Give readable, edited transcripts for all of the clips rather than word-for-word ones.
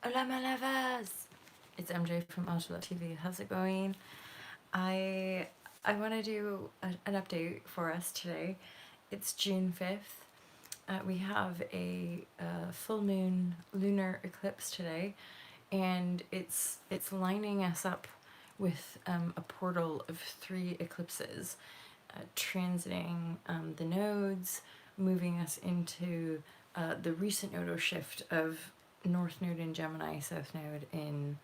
Hola malavas! It's MJ from TV. How's it going? I I want to do an update for us today. It's June 5th. We have a full moon lunar eclipse today, and it's lining us up with a portal of 3 eclipses, transiting the nodes, moving us into the recent nodal shift of North Node in Gemini, South Node in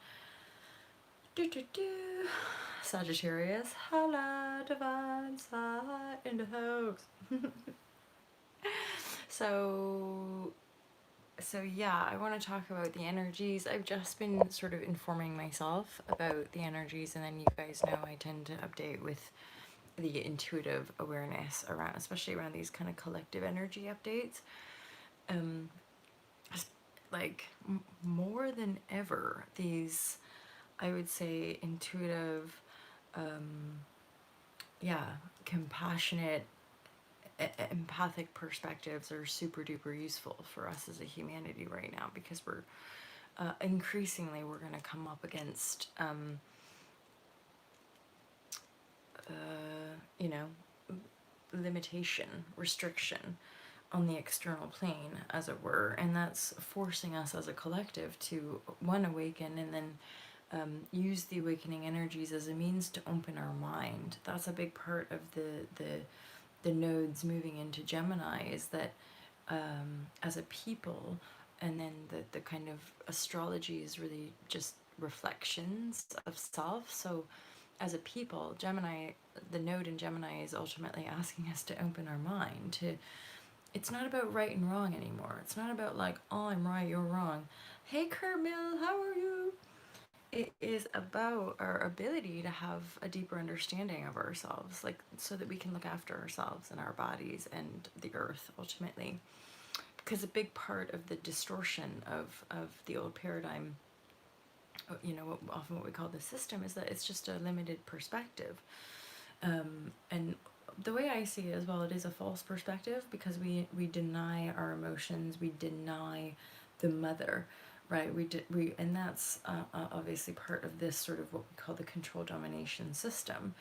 Sagittarius. Holla, divine side in the house. So, so yeah, I want to talk about the energies. I've just been sort of informing myself about the energies, and then you guys know I tend to update with the intuitive awareness around, especially around these kind of collective energy updates. Um, like more than ever, these, I would say, intuitive, um, yeah, compassionate, empathic perspectives are super duper useful for us as a humanity right now, because we're increasingly we're going to come up against you know, limitation, restriction on the external plane, as it were, and that's forcing us as a collective to one, awaken, and then use the awakening energies as a means to open our mind. That's a big part of the nodes moving into Gemini, is that as a people, and then the kind of astrology is really just reflections of self. So as a people, Gemini, the node in Gemini is ultimately asking us to open our mind to, it's not about right and wrong anymore. It's not about like, oh, I'm right, you're wrong. Hey Carmel, how are you? It is about our ability to have a deeper understanding of ourselves, like so that we can look after ourselves and our bodies and the earth ultimately. Because a big part of the distortion of the old paradigm, you know, often what we call the system, is that it's just a limited perspective. And the way I see it as well, it is a false perspective, because we deny our emotions, we deny the mother, right? And that's obviously part of this sort of what we call the control domination system.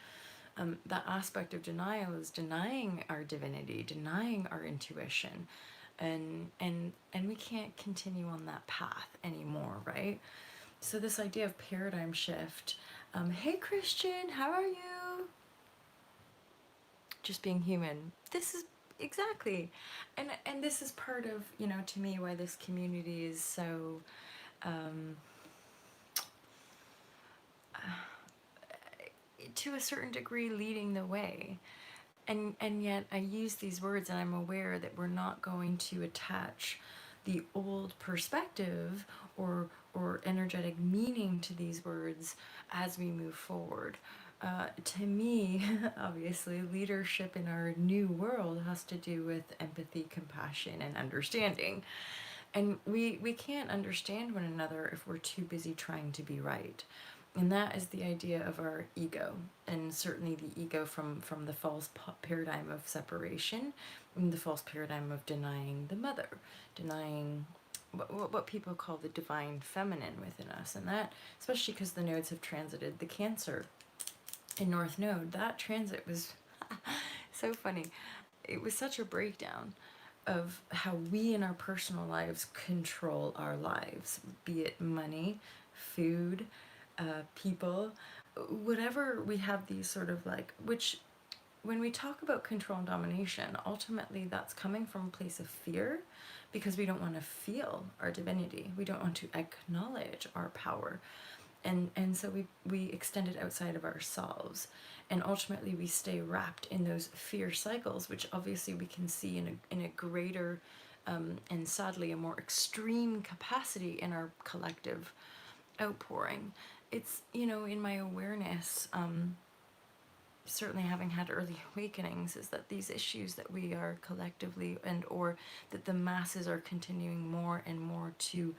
That aspect of denial is denying our divinity, denying our intuition, and we can't continue on that path anymore, right? So this idea of paradigm shift. Hey Christian, how are you? Just being human. This is exactly, and this is part of, you know, to me, why this community is so um, to a certain degree leading the way. And yet I use these words, and I'm aware that we're not going to attach the old perspective or energetic meaning to these words as we move forward. To me, obviously, leadership in our new world has to do with empathy, compassion, and understanding. And we can't understand one another if we're too busy trying to be right. And that is the idea of our ego, and certainly the ego from the false paradigm of separation, and the false paradigm of denying the mother, denying what people call the divine feminine within us. And that, especially because the nodes have transited the Cancer in North Node, that transit was so funny. It was such a breakdown of how we in our personal lives control our lives, be it money, food, people, whatever. We have these sort of like, which when we talk about control and domination, ultimately that's coming from a place of fear, because we don't want to feel our divinity. We don't want to acknowledge our power. And so we extend it outside of ourselves, and ultimately we stay wrapped in those fear cycles, which obviously we can see in a greater and sadly a more extreme capacity in our collective outpouring. It's, you know, in my awareness, certainly having had early awakenings, is that these issues that we are collectively, and or that the masses are continuing more and more to,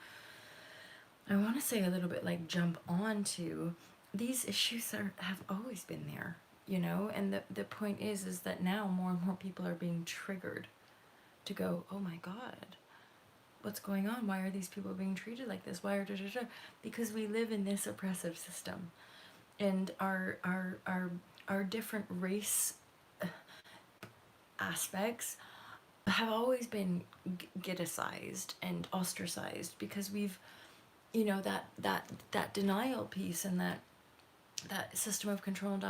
I want to say, a little bit like jump onto, these issues have always been there, you know. And the point is that now more and more people are being triggered to go, oh my god, what's going on? Why are these people being treated like this? Why are da, da, da? Because we live in this oppressive system, and our different race aspects have always been ghettoized and ostracized, because we've, you know, that denial piece, and that system of control and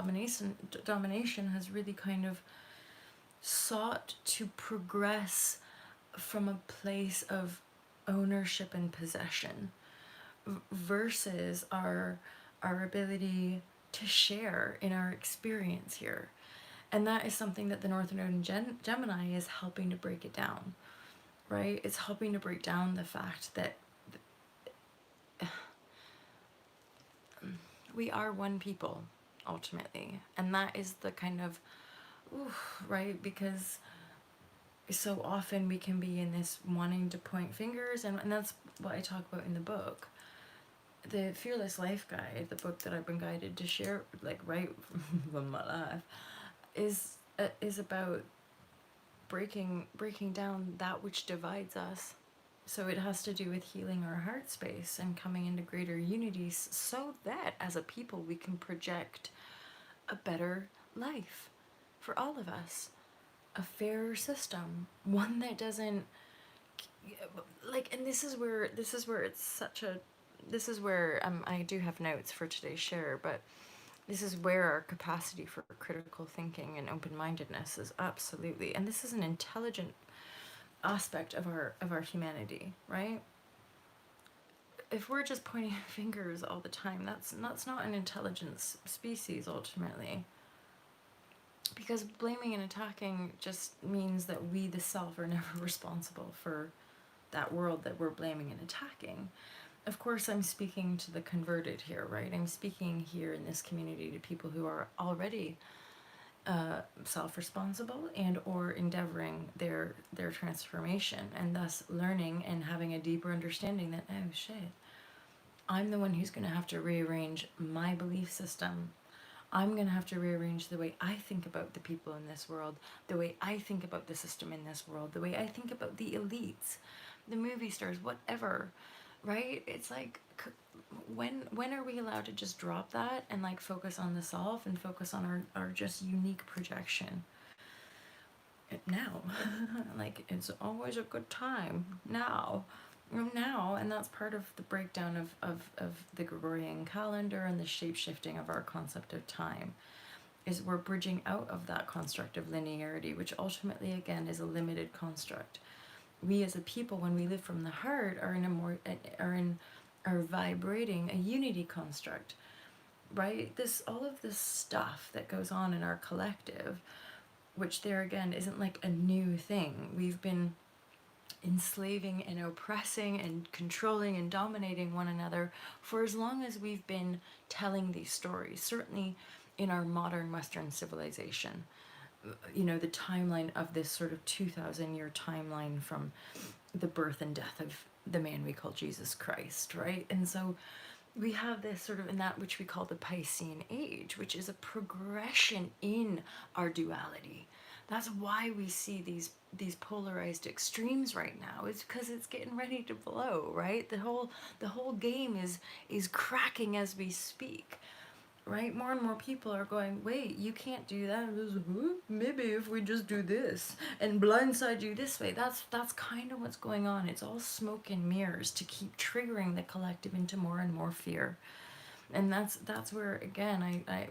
domination has really kind of sought to progress from a place of ownership and possession versus our ability to share in our experience here. And that is something that the Northern Node in Gemini is helping to break it down, right? It's helping to break down the fact that we are one people ultimately. And that is the kind of, right? Because so often we can be in this wanting to point fingers, and that's what I talk about in the book. The Fearless Life Guide, the book that I've been guided to share, like, right from my life, is about breaking down that which divides us. So it has to do with healing our heart space and coming into greater unities, so that as a people we can project a better life for all of us, a fairer system, one that doesn't, like, and this is where it's such a, this is where I do have notes for today's share, but this is where our capacity for critical thinking and open-mindedness is absolutely, and this is an intelligent aspect of our humanity, right? If we're just pointing fingers all the time, that's not an intelligence species ultimately. Because blaming and attacking just means that we, the self, are never responsible for that world that we're blaming and attacking. Of course, I'm speaking to the converted here, right? I'm speaking here in this community to people who are already self-responsible and or endeavoring their transformation, and thus learning and having a deeper understanding that, oh shit, I'm the one who's going to have to rearrange my belief system. I'm going to have to rearrange the way I think about the people in this world, the way I think about the system in this world, the way I think about the elites, the movie stars, whatever, right? It's like, when are we allowed to just drop that and like focus on the self and focus on our just unique projection? Now. Like, it's always a good time now. And that's part of the breakdown of the Gregorian calendar and the shape-shifting of our concept of time, is we're bridging out of that construct of linearity, which ultimately again is a limited construct. We as a people, when we live from the heart, are vibrating a unity construct, right? All of this stuff that goes on in our collective, which there again isn't like a new thing. We've been enslaving and oppressing and controlling and dominating one another for as long as we've been telling these stories, certainly in our modern Western civilization. You know, the timeline of this sort of 2,000-year timeline from the birth and death of the man we call Jesus Christ, right? And so we have this sort of, in that which we call the Piscean age, which is a progression in our duality. That's why we see these polarized extremes right now. It's because it's getting ready to blow, right? The whole game is cracking as we speak, right? More and more people are going, wait, you can't do that. Maybe if we just do this and blindside you this way. That's kind of what's going on. It's all smoke and mirrors to keep triggering the collective into more and more fear. And that's where, again, I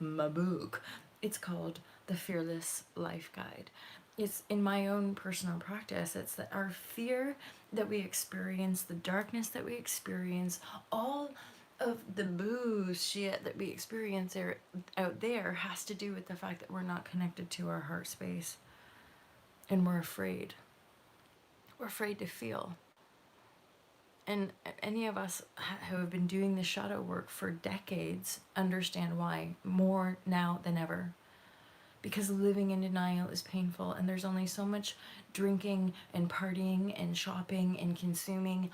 my book, it's called The Fearless Life Guide. It's in my own personal practice. It's that our fear that we experience, the darkness that we experience, all of the bullshit that we experience out there has to do with the fact that we're not connected to our heart space, and we're afraid. We're afraid to feel. And any of us who have been doing the shadow work for decades understand why more now than ever. Because living in denial is painful, and there's only so much drinking and partying and shopping and consuming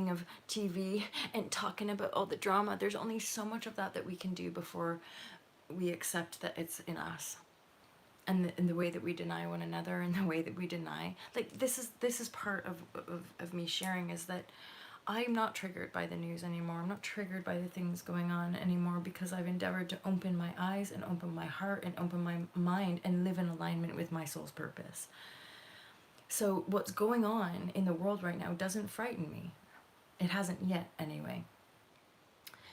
of TV and talking about all the drama. There's only so much of that we can do before we accept that it's in us. and the way that we deny one another, and the way that we deny, like, this is part of me sharing, is that I'm not triggered by the news anymore. I'm not triggered by the things going on anymore, because I've endeavored to open my eyes and open my heart and open my mind and live in alignment with my soul's purpose. So what's going on in the world right now doesn't frighten me. It hasn't yet, anyway.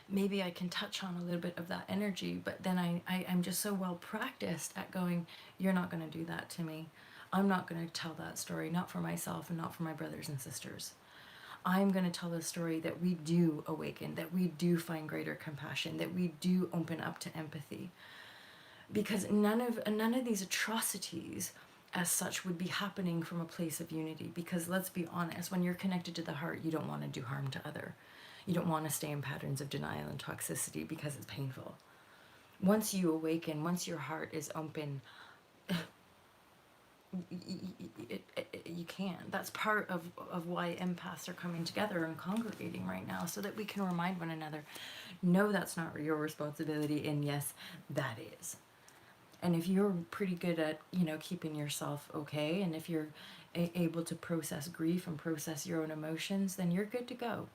Maybe I can touch on a little bit of that energy, but then I'm just so well practiced at going, you're not going to do that to me. I'm not going to tell that story, not for myself and not for my brothers and sisters. I'm going to tell the story that we do awaken, that we do find greater compassion, that we do open up to empathy. Because none of these atrocities as such would be happening from a place of unity. Because let's be honest, when you're connected to the heart, you don't want to do harm to other. You don't want to stay in patterns of denial and toxicity because it's painful. Once you awaken, once your heart is open, you can. That's part of why empaths are coming together and congregating right now, so that we can remind one another, no, that's not your responsibility, and yes, that is. And if you're pretty good at, keeping yourself okay, and if you're able to process grief and process your own emotions, then you're good to go.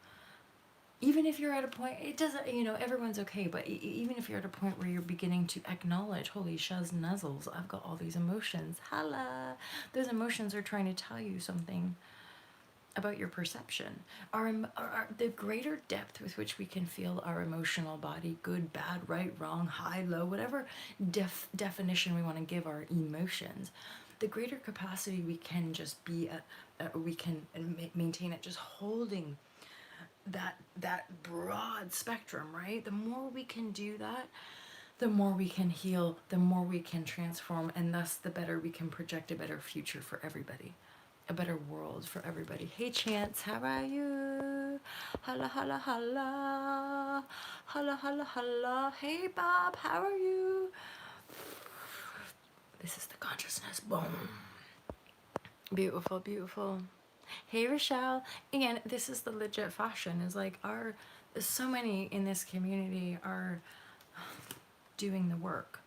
Even if you're at a point, it doesn't, everyone's okay, but even if you're at a point where you're beginning to acknowledge, holy shuz nuzzles, I've got all these emotions, holla, those emotions are trying to tell you something about your perception. The greater depth with which we can feel our emotional body, good, bad, right, wrong, high, low, whatever definition we want to give our emotions, the greater capacity we can just be at, we can maintain at just holding that broad spectrum, right? The more we can do that, the more we can heal, the more we can transform, and thus the better we can project a better future for everybody, a better world for everybody. Hey Chance, how are you? Holla holla holla, holla holla holla. Hey Bob, how are you? This is the consciousness. Boom. Beautiful, beautiful. Hey Rochelle, and this is the legit fashion, is like so many in this community are doing the work.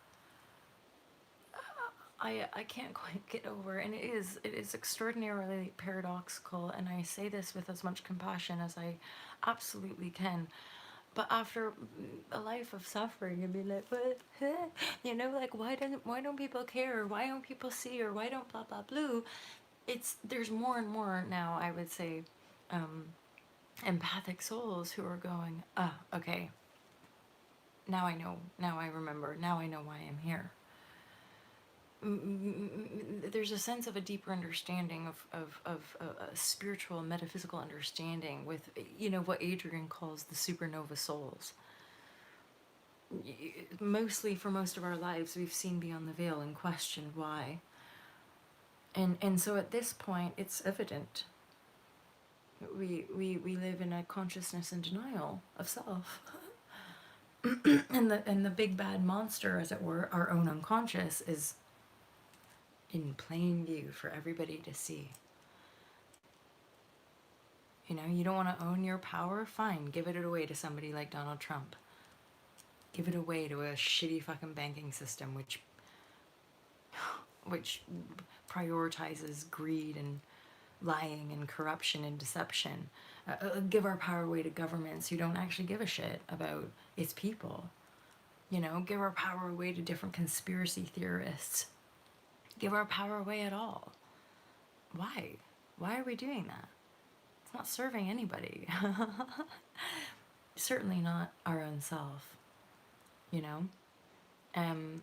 I can't quite get over, and it is extraordinarily paradoxical, and I say this with as much compassion as I absolutely can. But after a life of suffering, and be like, what? Like, why don't people care? Or why don't people see? Or why don't blah blah blue? There's more and more now, I would say, empathic souls who are going, okay, now I know, now I remember, now I know why I'm here. There's a sense of a deeper understanding of a spiritual, metaphysical understanding with, what Adrian calls the supernova souls. Mostly, for most of our lives, we've seen beyond the veil and questioned why. And so at this point, it's evident. We live in a consciousness and denial of self. and the big bad monster, as it were, our own unconscious, is in plain view for everybody to see. You don't want to own your power? Fine, give it away to somebody like Donald Trump. Give it away to a shitty fucking banking system which prioritizes greed and lying and corruption and deception. Give our power away to governments who don't actually give a shit about its people. Give our power away to different conspiracy theorists. Give our power away at all. Why? Why are we doing that? It's not serving anybody. Certainly not our own self. And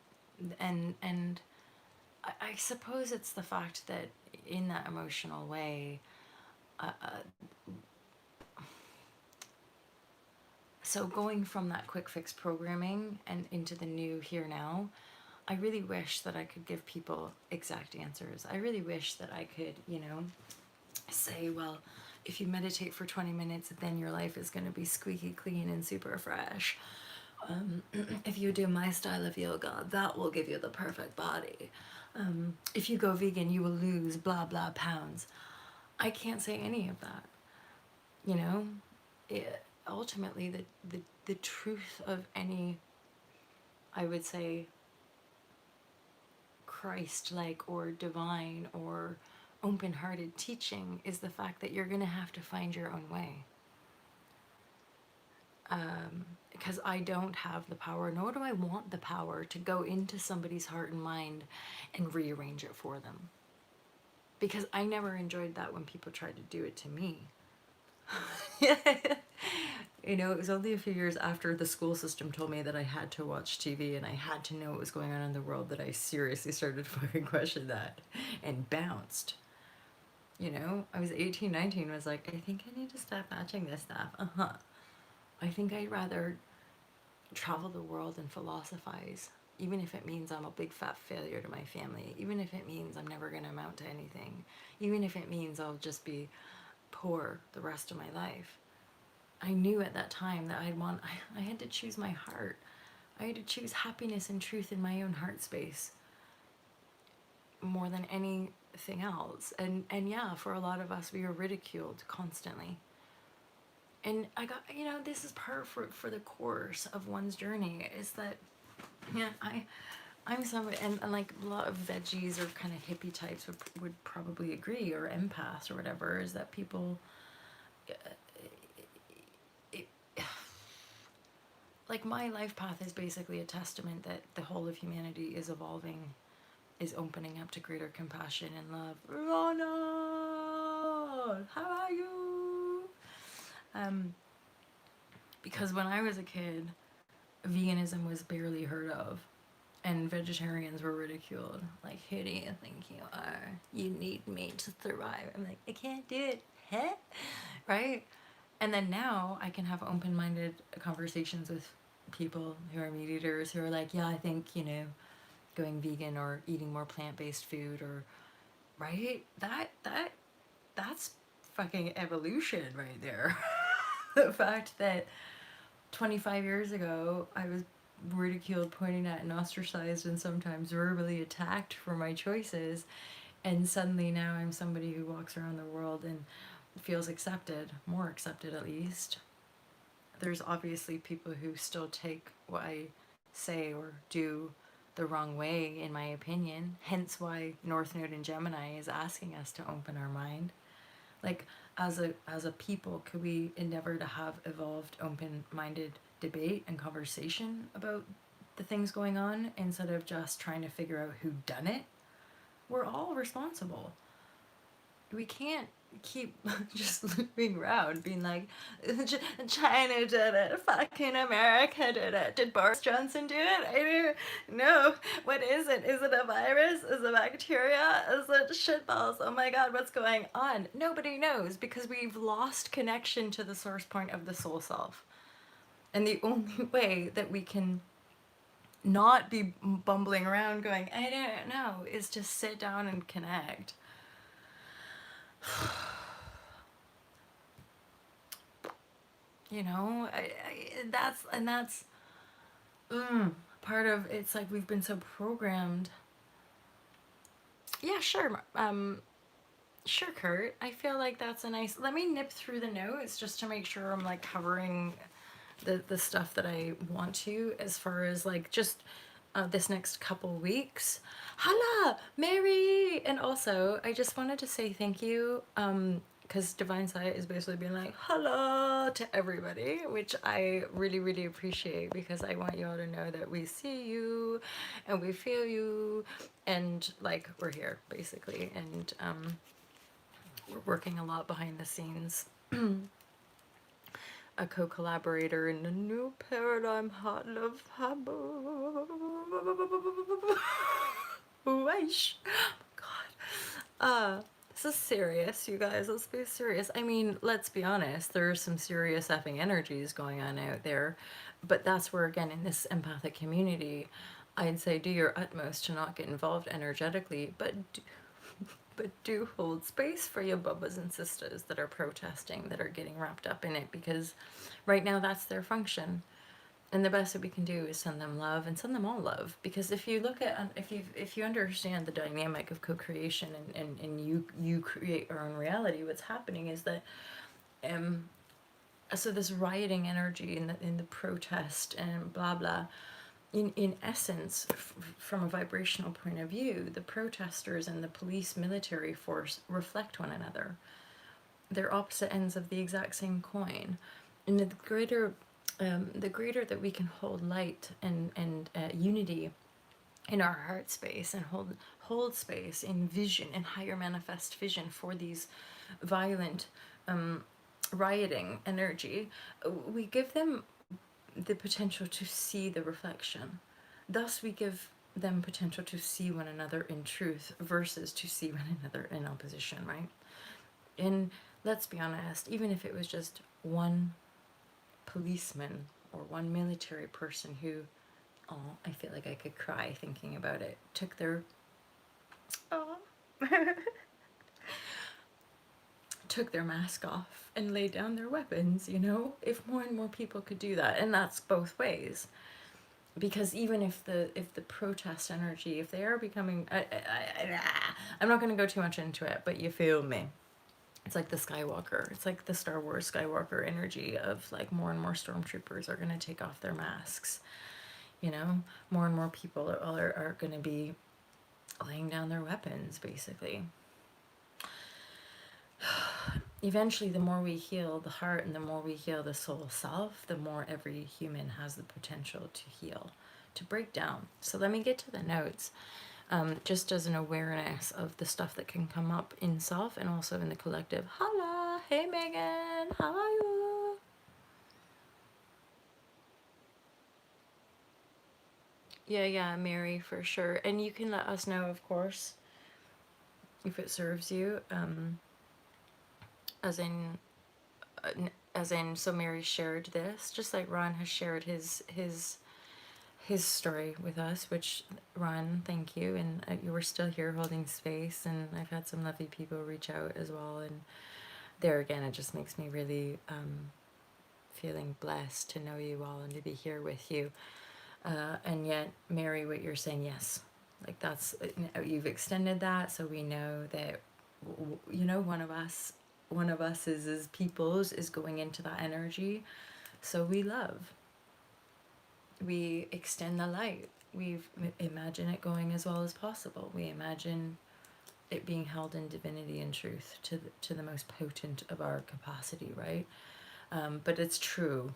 I suppose it's the fact that in that emotional way, so going from that quick fix programming and into the new here now, I really wish that I could give people exact answers. I really wish that I could, say, well, if you meditate for 20 minutes, then your life is going to be squeaky clean and super fresh. If you do my style of yoga, that will give you the perfect body. If you go vegan, you will lose blah blah pounds. I can't say any of that. Ultimately, the truth of any, I would say, Christ-like or divine or open-hearted teaching is the fact that you're going to have to find your own way. Because I don't have the power, nor do I want the power to go into somebody's heart and mind and rearrange it for them. Because I never enjoyed that when people tried to do it to me. You know, it was only a few years after the school system told me that I had to watch TV and I had to know what was going on in the world that I seriously started to fucking question that and bounced. You know, I was 18, 19, was like, I think I need to stop watching this stuff. I think I'd rather travel the world and philosophize, even if it means I'm a big fat failure to my family, even if it means I'm never going to amount to anything, even if it means I'll just be poor the rest of my life. I knew at that time that I had to choose my heart. I had to choose happiness and truth in my own heart space more than anything else. And yeah, for a lot of us, we are ridiculed constantly. And I got, you know, this is part for the course of one's journey, is that, yeah, I'm somebody, and like a lot of veggies or kind of hippie types would probably agree, or empaths or whatever, is that people, like my life path is basically a testament that the whole of humanity is evolving, is opening up to greater compassion and love. Ronald, how are you? Because when I was a kid, veganism was barely heard of, and vegetarians were ridiculed. Like, who do you think you are? You need meat to survive. I'm like, I can't do it. Huh? Right? And then now I can have open-minded conversations with people who are meat eaters who are like, yeah, I think, you know, going vegan or eating more plant-based food, or, right? That's fucking evolution right there. The fact that 25 years ago I was ridiculed, pointed at, and ostracized, and sometimes verbally attacked for my choices, and suddenly now I'm somebody who walks around the world and feels accepted, more accepted at least. There's obviously people who still take what I say or do the wrong way, in my opinion, hence why North Node and Gemini is asking us to open our mind. Like, as a people, could we endeavor to have evolved, open-minded debate and conversation about the things going on, instead of just trying to figure out who done it? We're all responsible. We can't keep just looping around being like, China did it, fucking America did it, did Boris Johnson do it? I don't know. What is it? Is it a virus? Is it bacteria? Is it shitballs? Oh my god, what's going on? Nobody knows, because we've lost connection to the source point of the soul self. And the only way that we can not be bumbling around going, I don't know, is to sit down and connect. You know, that's part of it's like we've been so programmed. Yeah, sure. Sure, Kurt. I feel like that's a nice. Let me nip through the notes just to make sure I'm like covering the stuff that I want to, as far as like just this next couple weeks. Holla, Mary! And also, I just wanted to say thank you, because Divine Sight is basically being like, hello to everybody, which I really, really appreciate, because I want you all to know that we see you and we feel you, and like we're here basically, and we're working a lot behind the scenes. A co-collaborator in the new paradigm hot love Wesh. God. This is serious, you guys. Let's be serious. I mean, let's be honest. There are some serious effing energies going on out there. But that's where, again, in this empathic community, I'd say do your utmost to not get involved energetically, but do hold space for your bubbas and sisters that are protesting, that are getting wrapped up in it, because right now that's their function. And the best that we can do is send them love, and send them all love. Because if you look at, if you understand the dynamic of co-creation, and you create your own reality, what's happening is that so this rioting energy in the protest and blah blah, in essence, from a vibrational point of view, the protesters and the police military force reflect one another. They're opposite ends of the exact same coin. And the greater that we can hold light and unity in our heart space, and hold space in vision and higher manifest vision for these violent rioting energy, we give them the potential to see the reflection. Thus, we give them potential to see one another in truth versus to see one another in opposition, right? And let's be honest, even if it was just one policeman or one military person who, oh, I feel like I could cry thinking about it, took their, oh, took their mask off and laid down their weapons, you know? If more and more people could do that, and that's both ways. Because even if the protest energy, if they are becoming, I'm not going to go too much into it, but you feel me. It's like the Skywalker. It's like the Star Wars Skywalker energy of like more and more stormtroopers are going to take off their masks. You know, more and more people are going to be laying down their weapons, basically. Eventually, the more we heal the heart and the more we heal the soul self, the more every human has the potential to heal, to break down. So let me get to the notes, just as an awareness of the stuff that can come up in self and also in the collective. Holla! Hey Megan! How are you? Yeah, Mary, for sure. And you can let us know, of course, if it serves you, as in so Mary shared this, just like Ron has shared his story with us, which, Ron, thank you. And you were still here holding space, and I've had some lovely people reach out as well. And there again, it just makes me really feeling blessed to know you all and to be here with you. And yet, Mary, what you're saying, yes, like that's, you've extended that, so we know that, you know, one of us is peoples is going into that energy. So we love, we extend the light, we imagine it going as well as possible, we imagine it being held in divinity and truth to the most potent of our capacity, right? But it's true.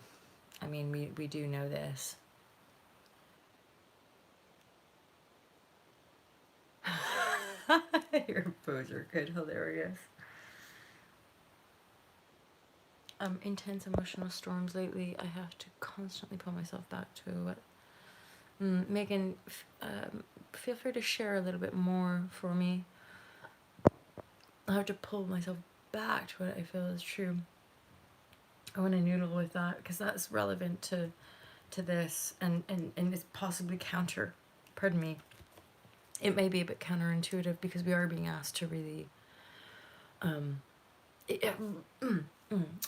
I mean, we do know this. Your pose are good, hilarious. Intense emotional storms lately. I have to constantly pull myself back to what. Megan, feel free to share a little bit more for me. I have to pull myself back to what I feel is true. I want to noodle with that because that's relevant to this, and it's possibly counter. Pardon me. It may be a bit counterintuitive because we are being asked to really.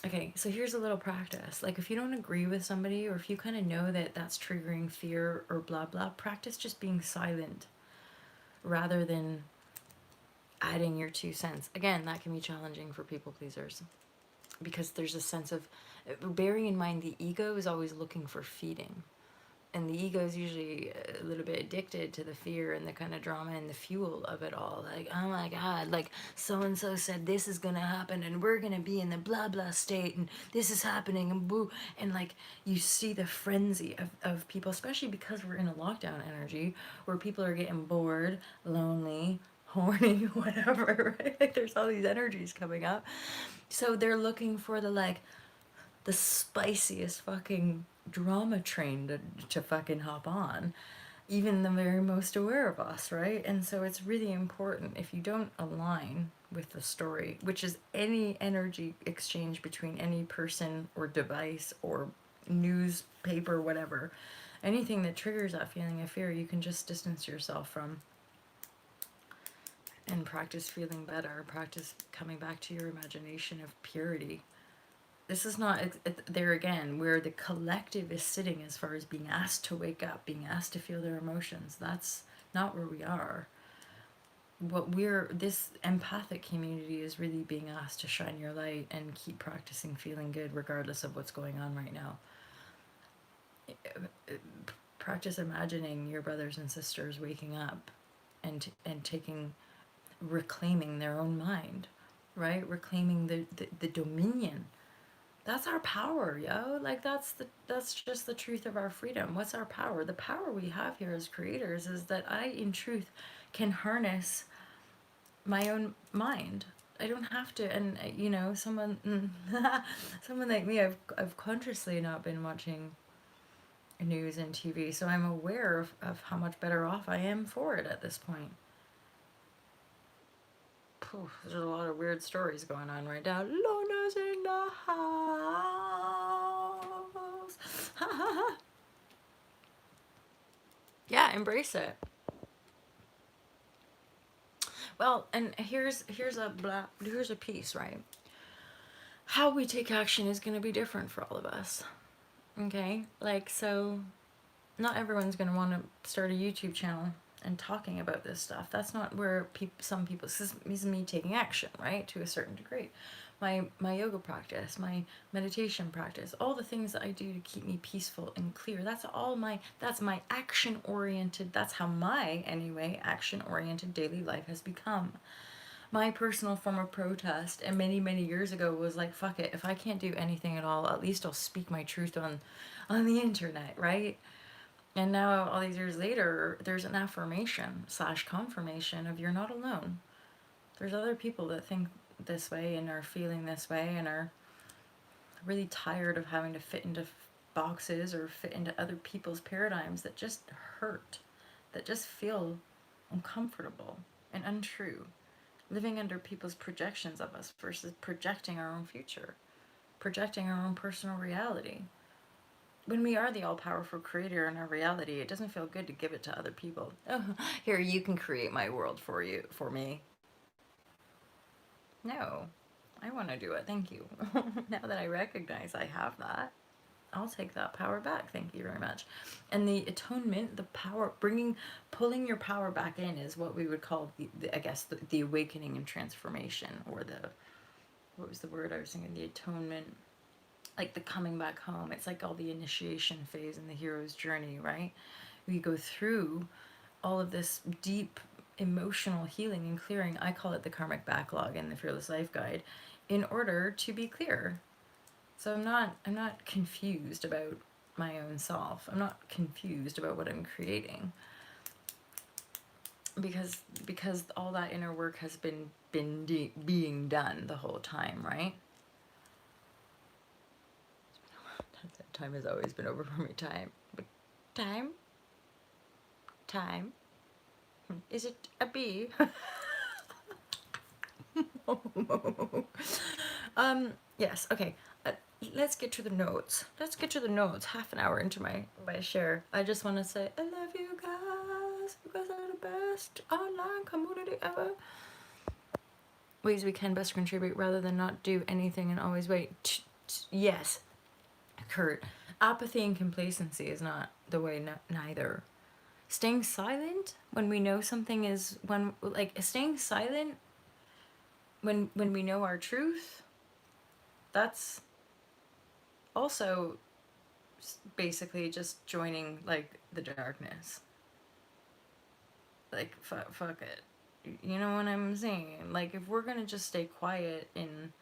Okay, so here's a little practice. Like, if you don't agree with somebody, or if you kind of know that that's triggering fear or blah blah, practice just being silent rather than adding your 2 cents. Again, that can be challenging for people pleasers because there's a sense of, bearing in mind the ego is always looking for feeding. And the ego is usually a little bit addicted to the fear and the kind of drama and the fuel of it all. Like, oh my God, like so-and-so said this is going to happen and we're going to be in the blah blah state and this is happening and boo. And like, you see the frenzy of people, especially because we're in a lockdown energy where people are getting bored, lonely, horny, whatever, right? Like, there's all these energies coming up. So they're looking for the spiciest fucking drama train to fucking hop on, even the very most aware of us, right? And so it's really important, if you don't align with the story, which is any energy exchange between any person or device or newspaper, whatever, anything that triggers that feeling of fear, you can just distance yourself from and practice feeling better, practice coming back to your imagination of purity. This is not, there again, where the collective is sitting as far as being asked to wake up, being asked to feel their emotions. That's not where we are. This empathic community is really being asked to shine your light and keep practicing feeling good regardless of what's going on right now. practice imagining your brothers and sisters waking up and taking, reclaiming their own mind, right? Reclaiming the dominion. That's our power, yo. Like that's just the truth of our freedom. What's our power? The power we have here as creators is that I, in truth, can harness my own mind. I don't have to, and you know, someone like me, I've consciously not been watching news and TV, so I'm aware of how much better off I am for it at this point. Phew, there's a lot of weird stories going on right now. Luna's in the house. Yeah, embrace it. Well, and here's a piece, right? How we take action is going to be different for all of us. Okay? Like, so not everyone's going to want to start a YouTube channel and talking about this stuff. That's not where some people, this is me taking action, right? To a certain degree. My yoga practice, my meditation practice, all the things that I do to keep me peaceful and clear. That's my action oriented, that's how my, anyway, action oriented daily life has become. My personal form of protest, and many years ago, was like, fuck it, if I can't do anything at all, at least I'll speak my truth on the internet, right? And now, all these years later, there's an affirmation / confirmation of you're not alone. There's other people that think this way and are feeling this way and are really tired of having to fit into boxes or fit into other people's paradigms that just hurt, that just feel uncomfortable and untrue. Living under people's projections of us versus projecting our own future, projecting our own personal reality. When we are the all-powerful creator in our reality, it doesn't feel good to give it to other people. Oh, here, you can create my world for me. No, I want to do it. Thank you. Now that I recognize I have that, I'll take that power back. Thank you very much. And the atonement, the power, pulling your power back in is what we would call, I guess, the awakening and transformation, or what was the word I was thinking? The atonement, like the coming back home. It's like all the initiation phase in the hero's journey, right? We go through all of this deep emotional healing and clearing. I call it the karmic backlog in the Fearless Life Guide, in order to be clear. So I'm not confused about my own self. I'm not confused about what I'm creating. Because all that inner work has been being done the whole time, right? Time has always been over for me. Time. Is it a bee? Yes, okay. Let's get to the notes. Half an hour into my share. I just want to say, I love you guys. You guys are the best online community ever. Ways we can best contribute rather than not do anything and always wait. Yes, Kurt. Apathy and complacency is not the way, neither. Staying silent when we know something is, staying silent when we know our truth, that's also basically just joining, like, the darkness. Like, fuck it. You know what I'm saying? Like, if we're gonna just stay quiet in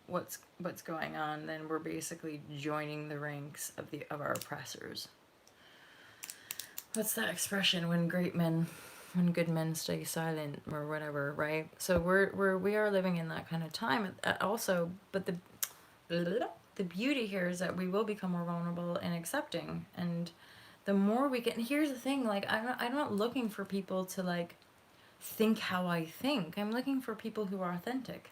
what's going on, then we're basically joining the ranks of our oppressors. What's that expression? When good men stay silent, or whatever, right? So we are living in that kind of time also, but the beauty here is that we will become more vulnerable and accepting, and the more we get, and here's the thing, like, I'm not looking for people to, like, think how I think. I'm looking for people who are authentic,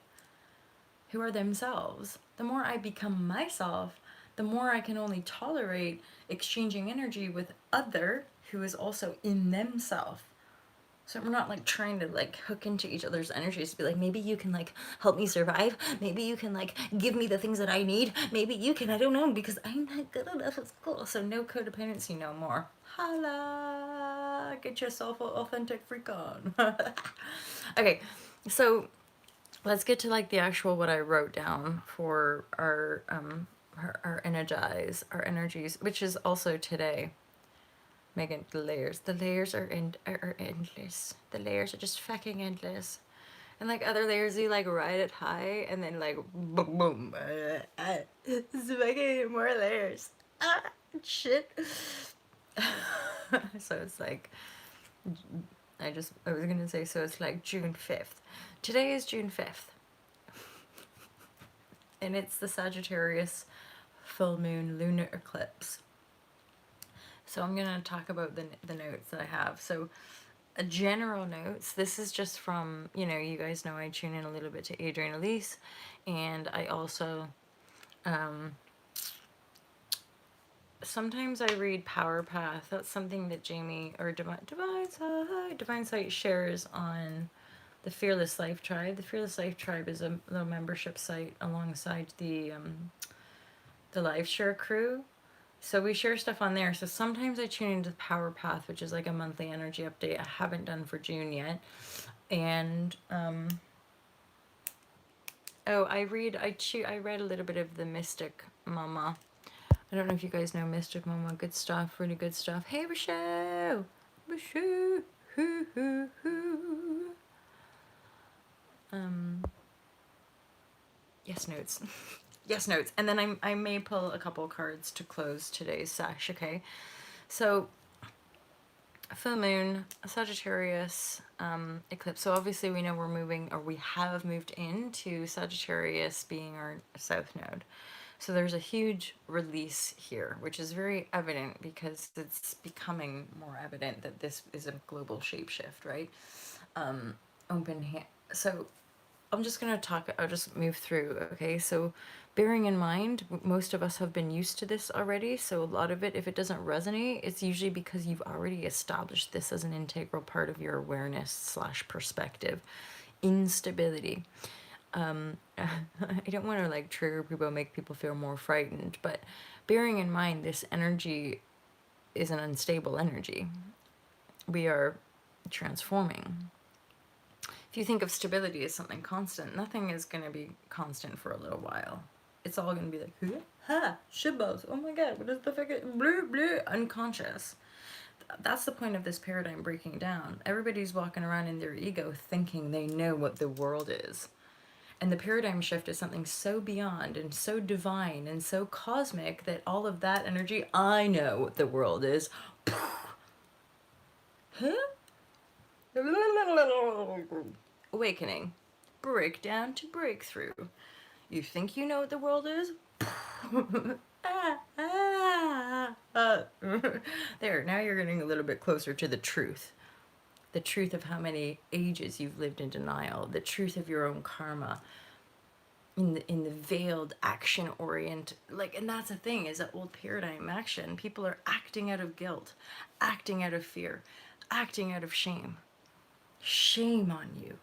who are themselves. The more I become myself, the more I can only tolerate exchanging energy with other who is also in themselves. So we're not, like, trying to, like, hook into each other's energies to be like, maybe you can, like, help me survive. Maybe you can, like, give me the things that I need. Maybe you can, I don't know, because I'm not good enough at school. So no codependency no more. Holla! Get yourself an authentic freak on. Okay, so let's get to, like, the actual what I wrote down for our energies, which is also today. Megan, the layers are endless. The layers are just fucking endless. And like other layers, you like ride it high, and then like boom, boom, it's fucking more layers. Ah, shit. So it's like, I was gonna say, so it's like June 5th. Today is June 5th, and it's the Sagittarius full moon lunar eclipse. So I'm gonna talk about the notes that I have. So general notes. This is just from, you guys know I tune in a little bit to Adrienne Elise, and I also sometimes I read Power Path. That's something that Jamie or Divine Sight shares on the Fearless Life Tribe. The Fearless Life Tribe is a little membership site alongside the Life Share crew. So we share stuff on there. So sometimes I tune into the Power Path, which is like a monthly energy update. I haven't done for June yet. And I read a little bit of the Mystic Mama. I don't know if you guys know Mystic Mama. Good stuff, really good stuff. Hey, Rochelle! Rochelle! Hoo, hoo, hoo. Yes, notes. Yes, notes. And then I may pull a couple cards to close today's sesh, okay? So, full moon, Sagittarius, eclipse. So obviously we know we're moving, or we have moved into Sagittarius being our south node. So there's a huge release here, which is very evident because it's becoming more evident that this is a global shapeshift, right? Open hand. So I'm just going to talk, I'll just move through, okay? So bearing in mind, most of us have been used to this already, so a lot of it, if it doesn't resonate, it's usually because you've already established this as an integral part of your awareness slash perspective. Instability. I don't want to like trigger people, make people feel more frightened, but bearing in mind this energy is an unstable energy. We are transforming. If you think of stability as something constant, nothing is going to be constant for a little while. It's all going to be like, ha, shibboleths, oh my god, what is the fucking blue, blue, unconscious. That's the point of this paradigm breaking down. Everybody's walking around in their ego thinking they know what the world is. And the paradigm shift is something so beyond and so divine and so cosmic that all of that energy, I know what the world is. Huh? Awakening. Breakdown to breakthrough. You think you know what the world is? There, now you're getting a little bit closer to the truth. The truth of how many ages you've lived in denial. The truth of your own karma. In the veiled action orient, like, and that's the thing, is that old paradigm action, people are acting out of guilt, acting out of fear, acting out of shame. Shame on you.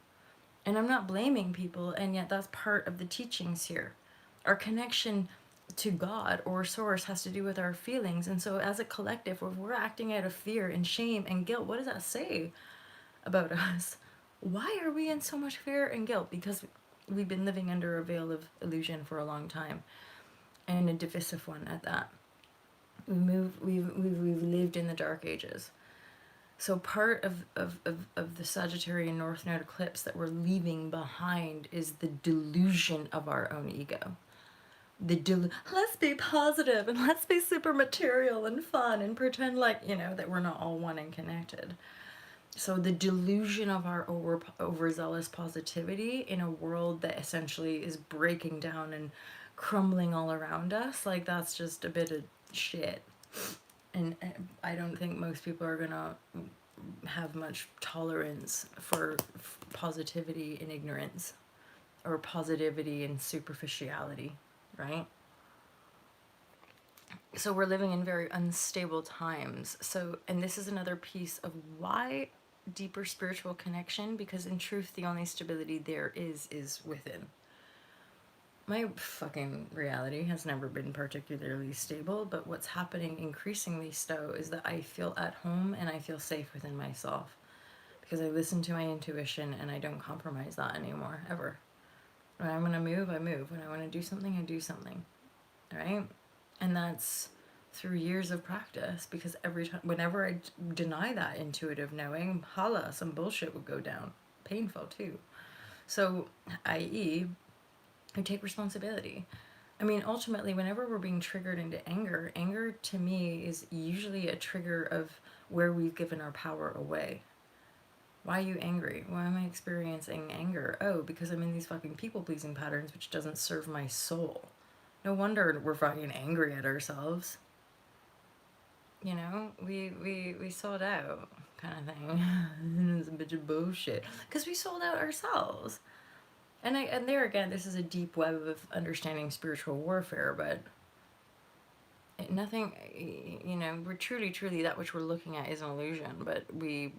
And I'm not blaming people, and yet that's part of the teachings here. Our connection to God or source has to do with our feelings, and so as a collective, if we're acting out of fear and shame and guilt, what does that say about us? Why are we in so much fear and guilt? Because we've been living under a veil of illusion for a long time, and a divisive one at that. We've lived in the dark ages. So part of the Sagittarian North Node eclipse that we're leaving behind is the delusion of our own ego. Let's be positive and let's be super material and fun and pretend like, that we're not all one and connected. So the delusion of our overzealous positivity in a world that essentially is breaking down and crumbling all around us, like, that's just a bit of shit. And I don't think most people are gonna have much tolerance for positivity and ignorance, or positivity and superficiality, right? So we're living in very unstable times. So, and this is another piece of why deeper spiritual connection, because in truth the only stability there is within. My fucking reality has never been particularly stable, but what's happening increasingly so is that I feel at home and I feel safe within myself, because I listen to my intuition and I don't compromise that anymore, ever. When I want to move, I move. When I want to do something, I do something. Right? And that's through years of practice, because every time, whenever I deny that intuitive knowing, holla, some bullshit would go down. Painful too. So, i.e., I take responsibility. I mean, ultimately, whenever we're being triggered into anger, anger to me is usually a trigger of where we've given our power away. Why are you angry? Why am I experiencing anger? Oh, because I'm in these fucking people pleasing patterns, which doesn't serve my soul. No wonder we're fucking angry at ourselves. You know, we sold out, kind of thing. It's a bitch of bullshit because we sold out ourselves. And there again, this is a deep web of understanding spiritual warfare, but nothing, you know, we're truly that which we're looking at is an illusion, but we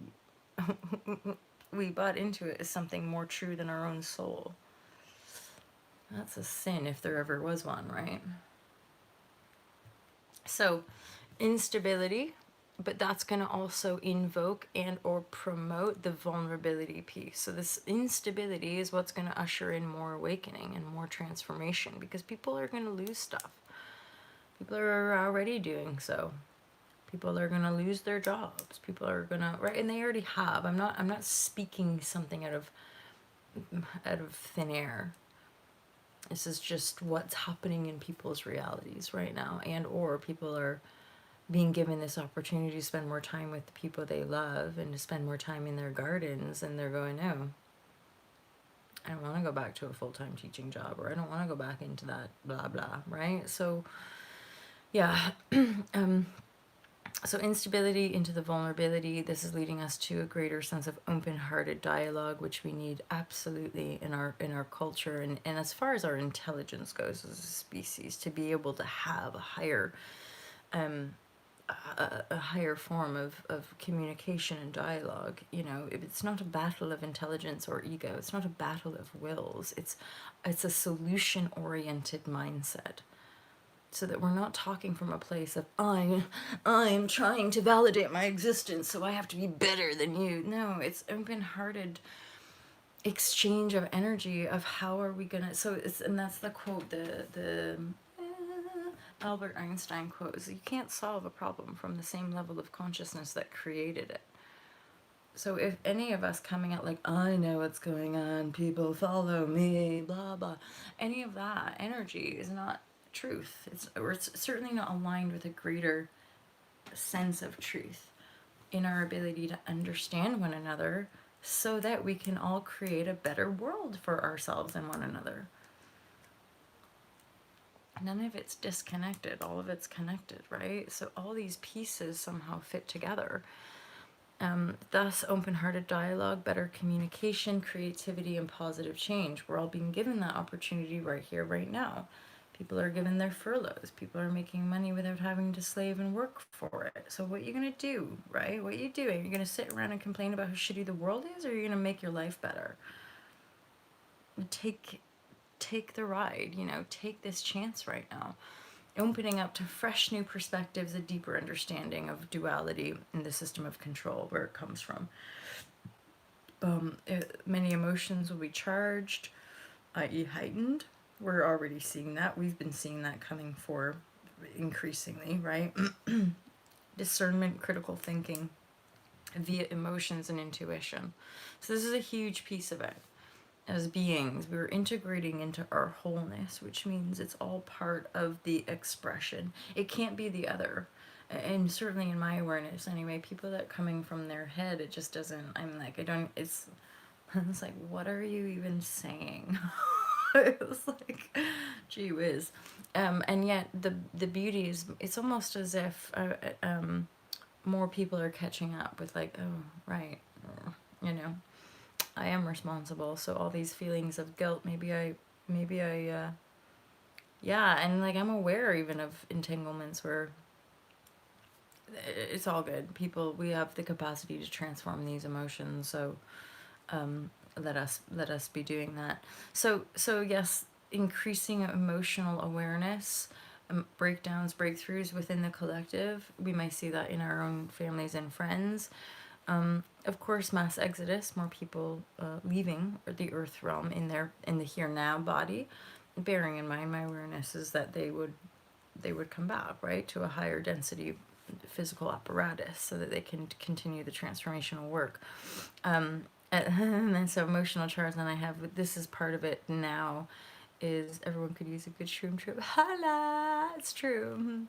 we bought into it as something more true than our own soul. That's a sin if there ever was one, right? So, instability, but that's going to also invoke and or promote the vulnerability piece. So this instability is what's going to usher in more awakening and more transformation, because people are going to lose stuff. People are already doing so. People are going to lose their jobs. People are going to, right, and they already have. I'm not speaking something out of thin air. This is just what's happening in people's realities right now, and or people are being given this opportunity to spend more time with the people they love and to spend more time in their gardens, and they're going, no, I don't want to go back to a full-time teaching job, or I don't want to go back into that blah blah, right? So yeah. So instability into the vulnerability, this is leading us to a greater sense of open-hearted dialogue, which we need absolutely in our culture, and as far as our intelligence goes as a species, to be able to have a higher a higher form of communication and dialogue. You know, it's not a battle of intelligence or ego. It's not a battle of wills. It's a solution oriented mindset, so that we're not talking from a place of I'm trying to validate my existence, so I have to be better than you. No, it's open hearted exchange of energy of how are we gonna, so it's, and that's the quote, the Albert Einstein quote is, you can't solve a problem from the same level of consciousness that created it. So if any of us coming out like, I know what's going on, people follow me, blah blah, any of that energy is not truth. It's certainly not aligned with a greater sense of truth in our ability to understand one another, so that we can all create a better world for ourselves and one another. None of it's disconnected, all of it's connected, right? So all these pieces somehow fit together. Thus, open-hearted dialogue, better communication, creativity, and positive change. We're all being given that opportunity right here, right now. People are given their furloughs. People are making money without having to slave and work for it. So what are you going to do, right? What are you doing? You're going to sit around and complain about how shitty the world is, or you're going to make your life better? Take the ride, you know, take this chance right now. Opening up to fresh new perspectives, a deeper understanding of duality in the system of control, where it comes from. Many emotions will be charged, i.e. heightened. We're already seeing that. We've been seeing that coming for increasingly, right? Discernment, critical thinking via emotions and intuition. So this is a huge piece of it. As beings, we're integrating into our wholeness, which means it's all part of the expression. It can't be the other. And certainly in my awareness anyway, people that coming from their head, it just doesn't, I'm like, I don't, it's like, what are you even saying? It's like, gee whiz. And yet the beauty is, it's almost as if more people are catching up with like, oh, right, you know, I am responsible. So all these feelings of guilt, maybe I, yeah, and like I'm aware even of entanglements where it's all good. People, we have the capacity to transform these emotions. So let us be doing that. So yes, increasing emotional awareness, breakdowns, breakthroughs within the collective. We may see that in our own families and friends. Of course, mass exodus, more people leaving the earth realm in the here now body. Bearing in mind, my awareness is that they would they would come back, right, to a higher density physical apparatus so that they can continue the transformational work. And then so emotional charge, and I have, this is part of it now, is everyone could use a good shroom trip. Holla, it's true.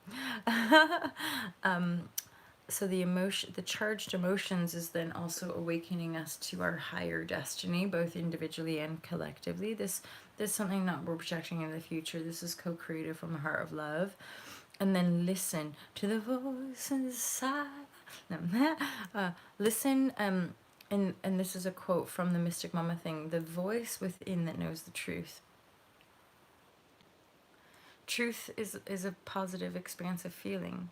So the emotion, the charged emotions, is then also awakening us to our higher destiny, both individually and collectively. This is something not we're projecting into the future. This is co-created from the heart of love. And then listen to the voice inside. No. Listen, and this is a quote from the Mystic Mama thing: the voice within that knows the truth. Truth is a positive, expansive feeling.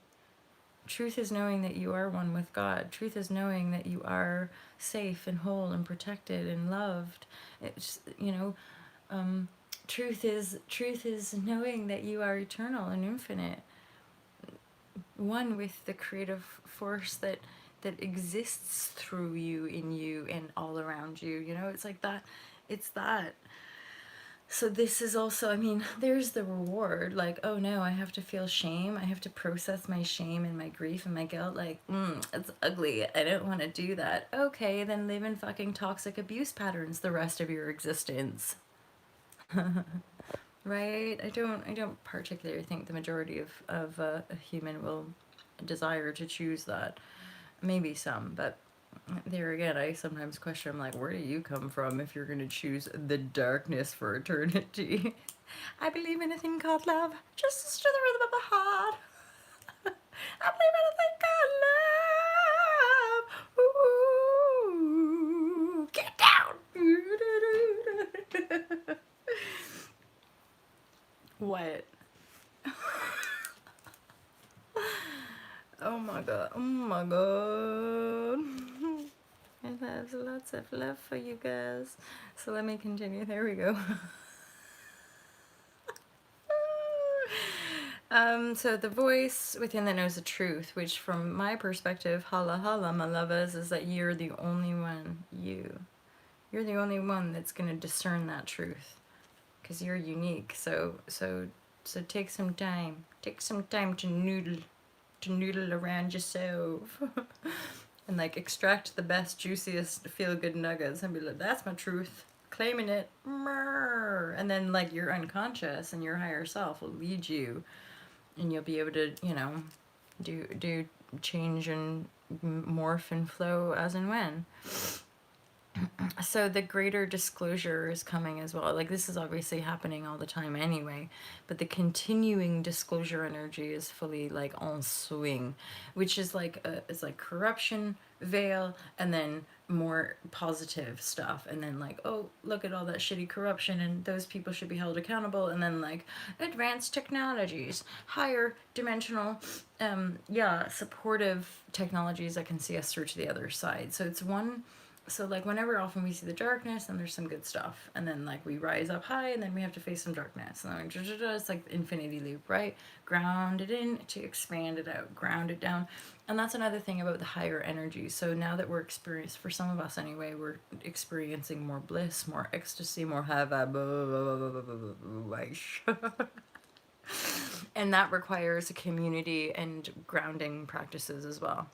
Truth is knowing that you are one with God. Truth is knowing that you are safe and whole and protected and loved. It's, you know, truth is knowing that you are eternal and infinite, one with the creative force that exists through you, in you, and all around you. You know, it's like that. It's that. So this is also, I mean, there's the reward. Like, oh no, I have to feel shame. I have to process my shame and my grief and my guilt. Like, it's ugly. I don't want to do that. Okay, then live in fucking toxic abuse patterns the rest of your existence. Right? I don't particularly think the majority of a human will desire to choose that. Maybe some, but there again, I sometimes question, I'm like, where do you come from if you're going to choose the darkness for eternity? I believe in a thing called love, just to the rhythm of the heart. I believe in a thing called love. Ooh, get down. What? Oh my god. Oh my god. I have lots of love for you guys. So let me continue. There we go. So the voice within that knows the truth, which from my perspective, holla holla, my lovers, is that you're the only one, you're the only one that's going to discern that truth, because you're unique. So take some time. Take some time to noodle around yourself. And like extract the best, juiciest, feel-good nuggets and be like, that's my truth. Claiming it. And then like your unconscious and your higher self will lead you, and you'll be able to, do change and morph and flow as and when. So the greater disclosure is coming as well. Like, this is obviously happening all the time anyway, but the continuing disclosure energy is fully like en swing, which is like it's like corruption, veil, and then more positive stuff, and then like, oh, look at all that shitty corruption and those people should be held accountable, and then like advanced technologies, higher dimensional supportive technologies that can see us through to the other side. So it's one. So like whenever often we see the darkness, and there's some good stuff, and then like we rise up high, and then we have to face some darkness, and then it's like the infinity loop, right? Ground it in to expand it out, ground it down. And that's another thing about the higher energy. So now that we're experienced, for some of us anyway, we're experiencing more bliss, more ecstasy, more high vibe, and that requires a community and grounding practices as well.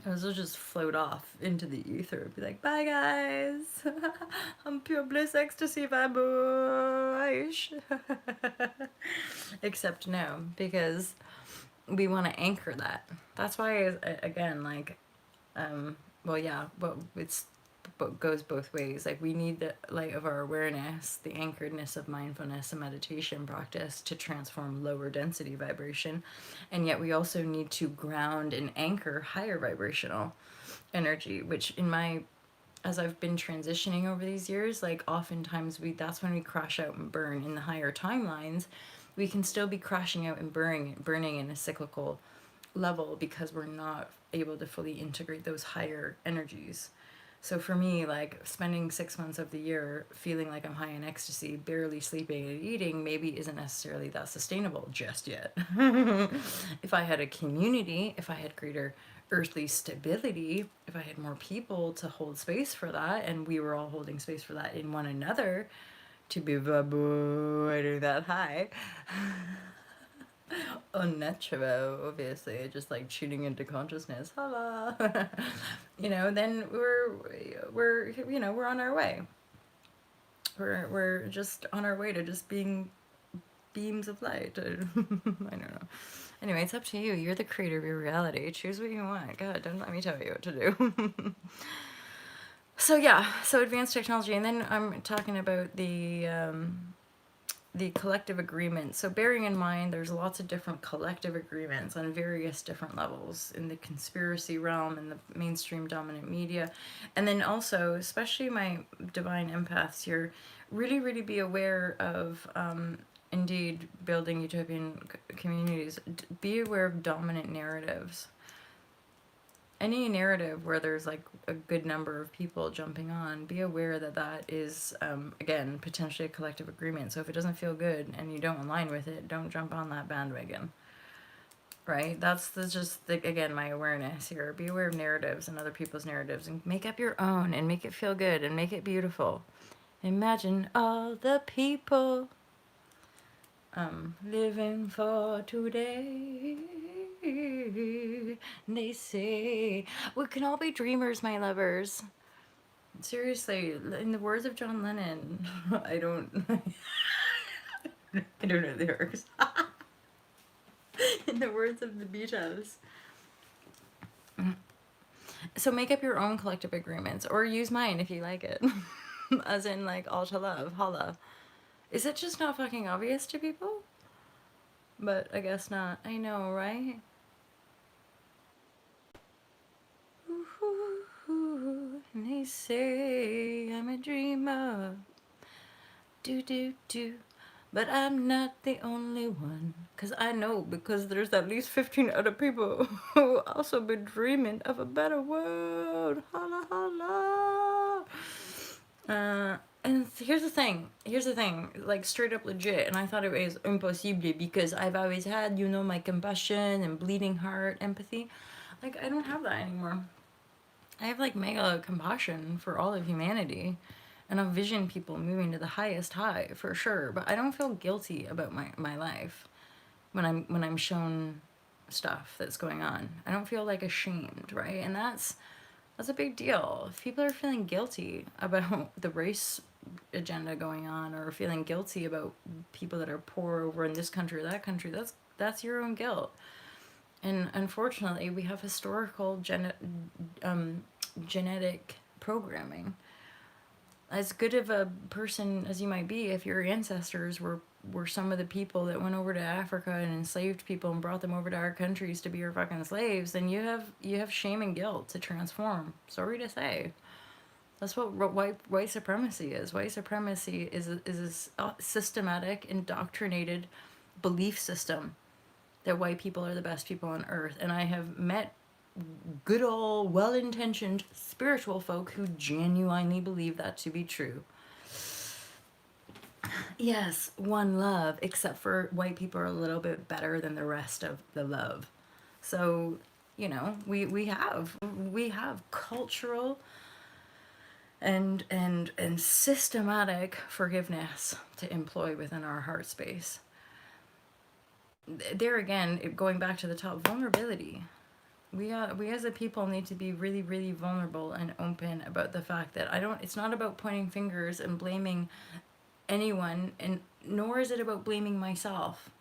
Those will just float off into the ether. Be like, bye guys. I'm pure bliss, ecstasy, vibration. Except no, because we want to anchor that. That's why, again, like, it's but goes both ways. Like, we need the light of our awareness, the anchoredness of mindfulness and meditation practice to transform lower density vibration, and yet we also need to ground and anchor higher vibrational energy, which as I've been transitioning over these years, like oftentimes that's when we crash out and burn in the higher timelines. We can still be crashing out and burning in a cyclical level because we're not able to fully integrate those higher energies. So for me, like spending 6 months of the year feeling like I'm high in ecstasy, barely sleeping and eating, maybe isn't necessarily that sustainable just yet. If I had a community, if I had greater earthly stability, if I had more people to hold space for that, and we were all holding space for that in one another, to be vibrating that high, unnatural, obviously, just like tuning into consciousness. Hello. You know, then we're on our way. We're just on our way to just being beams of light. I don't know. Anyway, it's up to you. You're the creator of your reality. Choose what you want. God, don't let me tell you what to do. So yeah, so advanced technology, and then I'm talking about the collective agreement. So bearing in mind, there's lots of different collective agreements on various different levels in the conspiracy realm and the mainstream dominant media, and then also, especially my divine empaths here, really, really be aware of. Indeed, building utopian communities, be aware of dominant narratives. Any narrative where there's like a good number of people jumping on, be aware that that is, again, potentially a collective agreement. So if it doesn't feel good and you don't align with it, don't jump on that bandwagon. Right? That's just, again, my awareness here. Be aware of narratives and other people's narratives and make up your own and make it feel good and make it beautiful. Imagine all the people living for today. They say we can all be dreamers, my lovers. Seriously, in the words of John Lennon, I don't, I don't know the lyrics. In the words of the Beatles. So make up your own collective agreements, or use mine if you like it. As in, like, all to love, holla. Is it just not fucking obvious to people? But I guess not. I know, right? Ooh, they say I'm a dreamer. Do do do. But I'm not the only one. Cause I know, because there's at least 15 other people who also been dreaming of a better world. Holla holla. And here's the thing, like straight up legit, and I thought it was impossible because I've always had, you know, my compassion and bleeding heart empathy. Like, I don't have that anymore. I have like mega compassion for all of humanity, and I vision people moving to the highest high for sure. But I don't feel guilty about my life when I'm shown stuff that's going on. I don't feel like ashamed, right? And that's a big deal. If people are feeling guilty about the race agenda going on, or feeling guilty about people that are poor over in this country or that country, that's your own guilt. And unfortunately, we have historical genetic programming. As good of a person as you might be, if your ancestors were some of the people that went over to Africa and enslaved people and brought them over to our countries to be your fucking slaves, then you have shame and guilt to transform. Sorry to say. That's what white supremacy is. White supremacy is a systematic, indoctrinated belief system that white people are the best people on earth. And I have met good old well-intentioned spiritual folk who genuinely believe that to be true. Yes, one love, except for white people are a little bit better than the rest of the love. So, you know, we have cultural and systematic forgiveness to employ within our heart space. There again, going back to the top, vulnerability. We as a people need to be really, really vulnerable and open about the fact that it's not about pointing fingers and blaming anyone, and nor is it about blaming myself.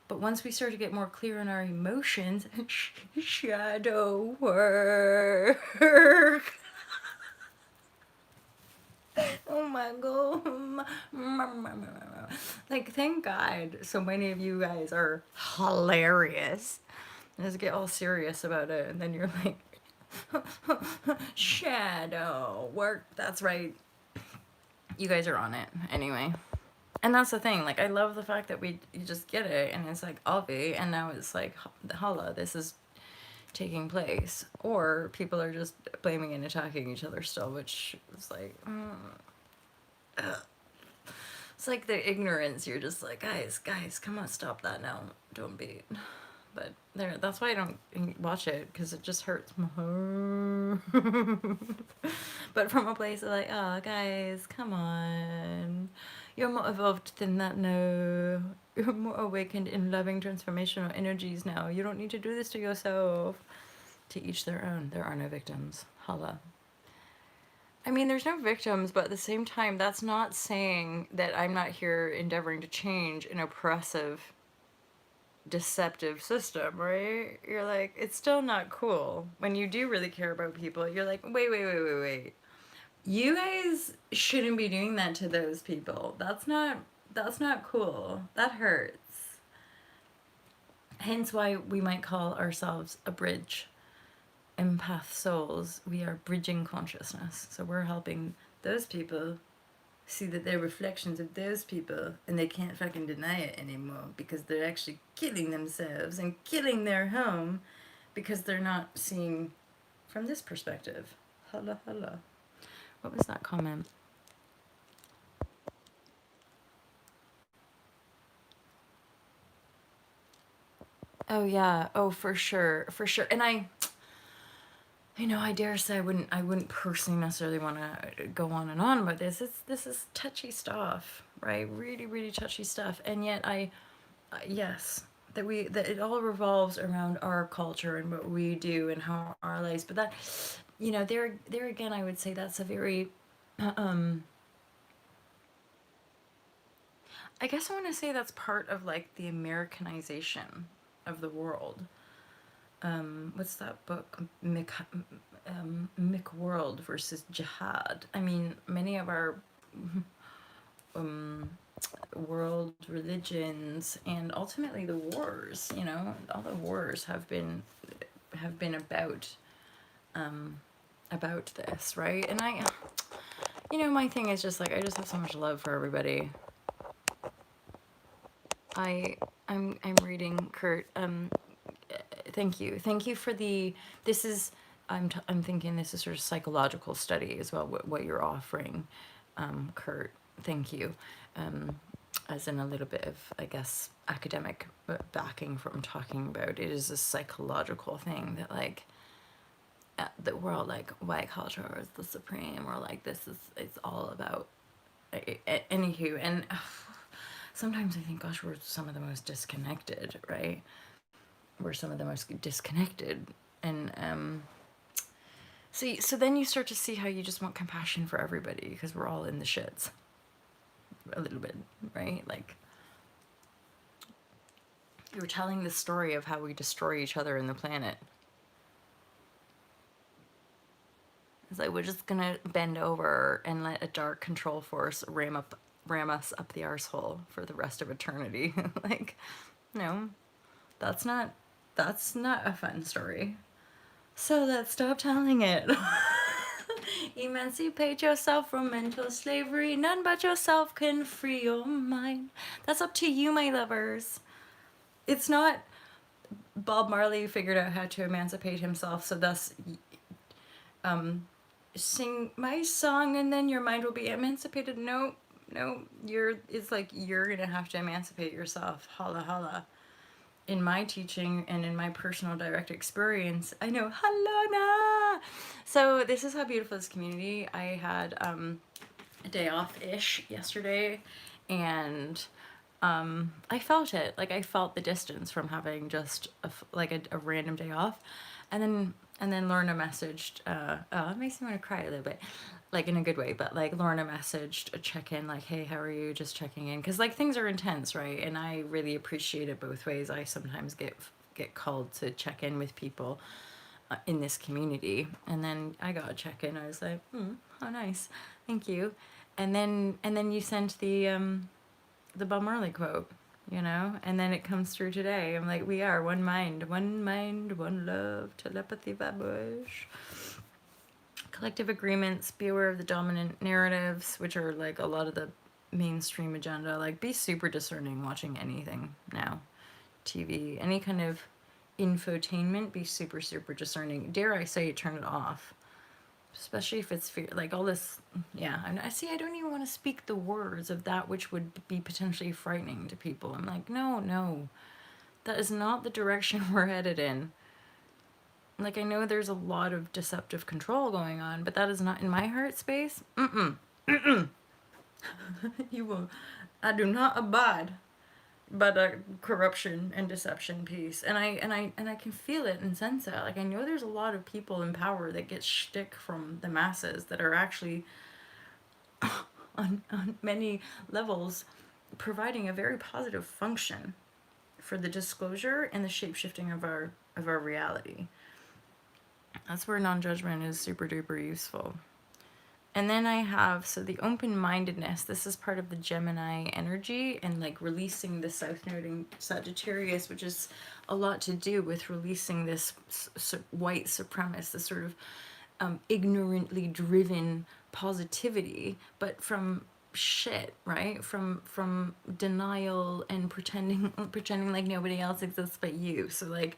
But once we start to get more clear in our emotions, shadow work. Oh my god. Like, thank God so many of you guys are hilarious. Just get all serious about it, and then you're like, shadow work. That's right. You guys are on it anyway. And that's the thing. Like, I love the fact that you just get it, and it's like obvi, and now it's like, holla, this is taking place. Or people are just blaming and attacking each other still, which is like, it's like the ignorance. You're just like, guys, come on, stop that now. Don't be. But that's why I don't watch it, because it just hurts my heart. But from a place of like, oh, guys, come on. You're more evolved than that now. You're more awakened in loving transformational energies now. You don't need to do this to yourself. To each their own. There are no victims. Holla. I mean, there's no victims, but at the same time, that's not saying that I'm not here endeavoring to change an oppressive, deceptive system, right? You're like, it's still not cool. When you do really care about people, you're like, wait. You guys shouldn't be doing that to those people. That's not cool. That hurts. Hence why we might call ourselves a bridge. Empath souls, we are bridging consciousness. So we're helping those people see that they're reflections of those people and they can't fucking deny it anymore because they're actually killing themselves and killing their home because they're not seeing from this perspective. Holla, holla. What was that comment? Oh yeah. Oh, for sure. For sure. And I dare say I wouldn't personally necessarily want to go on and on about this. This is touchy stuff, right? Really, really touchy stuff. And yet yes, that it all revolves around our culture and what we do and how our lives. But that, there again, I would say that's a very, I guess I want to say that's part of like the Americanization of the world. What's that book? Mick World versus Jihad. I mean, many of our world religions and ultimately the wars, all the wars have been about this, right? And my thing is just like I just have so much love for everybody. I'm reading Kurt. Thank you for the. This is I'm thinking this is sort of psychological study as well. What you're offering, Kurt. Thank you. As in a little bit of, I guess, academic backing from talking about it is a psychological thing that like that we're all like white culture is the supreme, or like this is it's all about anywho. And sometimes I think, gosh, we're some of the most disconnected, right? We're some of the most disconnected. And so then you start to see how you just want compassion for everybody because we're all in the shits a little bit, right? Like you were telling the story of how we destroy each other and the planet. It's like we're just gonna bend over and let a dark control force ram us up the arsehole for the rest of eternity. Like, no, that's not a fun story. So let's stop telling it. Emancipate yourself from mental slavery. None but yourself can free your mind. That's up to you, my lovers. It's not Bob Marley figured out how to emancipate himself, so thus sing my song and then your mind will be emancipated. No, it's like you're gonna have to emancipate yourself. Holla holla. In my teaching and in my personal direct experience, I know, Halona! So this is how beautiful this community. I had a day off-ish yesterday, and I felt it. Like, I felt the distance from having just a random day off. And then Lorna messaged, it makes me want to cry a little bit, like in a good way, but like Lorna messaged a check-in, like, hey, how are you? Just checking in. Cause like things are intense, right? And I really appreciate it both ways. I sometimes get called to check in with people in this community. And then I got a check-in. I was like, how nice. Thank you. And then you sent the Bob Marley quote, and then it comes through today. I'm like, we are one mind, one love, telepathy, vibrashe. Collective agreements, be aware of the dominant narratives, which are like a lot of the mainstream agenda. Like, be super discerning watching anything now. TV, any kind of infotainment, be super, super discerning. Dare I say, turn it off. Especially if it's like all this, yeah. I don't even want to speak the words of that which would be potentially frightening to people. I'm like, no, that is not the direction we're headed in. Like, I know there's a lot of deceptive control going on, but that is not in my heart space. You will. I do not abide by the corruption and deception piece, and I can feel it and sense it. Like I know there's a lot of people in power that get shtick from the masses that are actually on many levels providing a very positive function for the disclosure and the shape-shifting of our reality. That's where non-judgment is super duper useful. And then I have, so the open-mindedness, this is part of the Gemini energy and like releasing the South Node in Sagittarius, which is a lot to do with releasing this white supremacist, this sort of ignorantly driven positivity, but from shit, right? From denial and pretending like nobody else exists but you. So like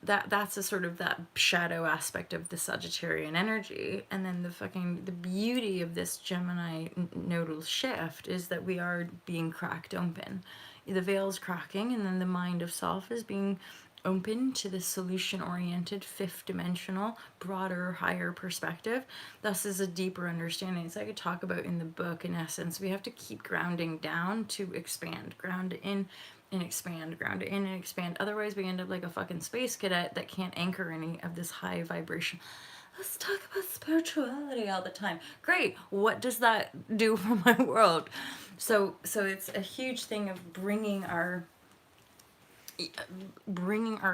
that's a sort of that shadow aspect of the Sagittarian energy. And then the beauty of this Gemini nodal shift is that we are being cracked open. The veil's cracking, and then the mind of self is being open to the solution oriented, fifth dimensional, broader, higher perspective. Thus is a deeper understanding. As I could talk about in the book, in essence, we have to keep grounding down to expand, ground in and expand, ground in and expand. Otherwise, we end up like a fucking space cadet that can't anchor any of this high vibration. Let's talk about spirituality all the time. Great. What does that do for my world? So it's a huge thing of bringing our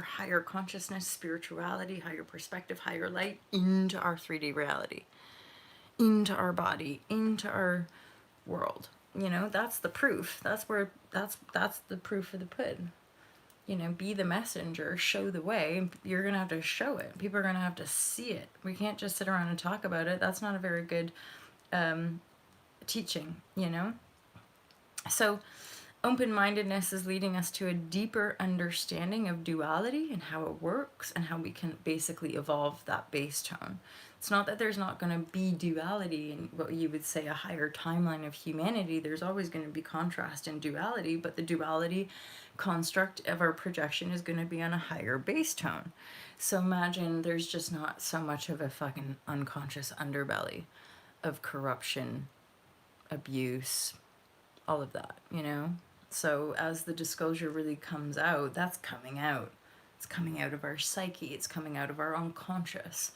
higher consciousness, spirituality, higher perspective, higher light into our 3D reality, into our body, into our world. You know, that's the proof. That's the proof of the pudding. You know, be the messenger, show the way. You're gonna have to show it. People are gonna have to see it. We can't just sit around and talk about it. That's not a very good teaching, you know? So open-mindedness is leading us to a deeper understanding of duality and how it works and how we can basically evolve that base tone. It's not that there's not going to be duality in what you would say a higher timeline of humanity. There's always going to be contrast and duality, but the duality construct of our projection is going to be on a higher base tone. So imagine there's just not so much of a fucking unconscious underbelly of corruption, abuse, all of that, you know? So as the disclosure really comes out, that's coming out. It's coming out of our psyche, it's coming out of our unconscious.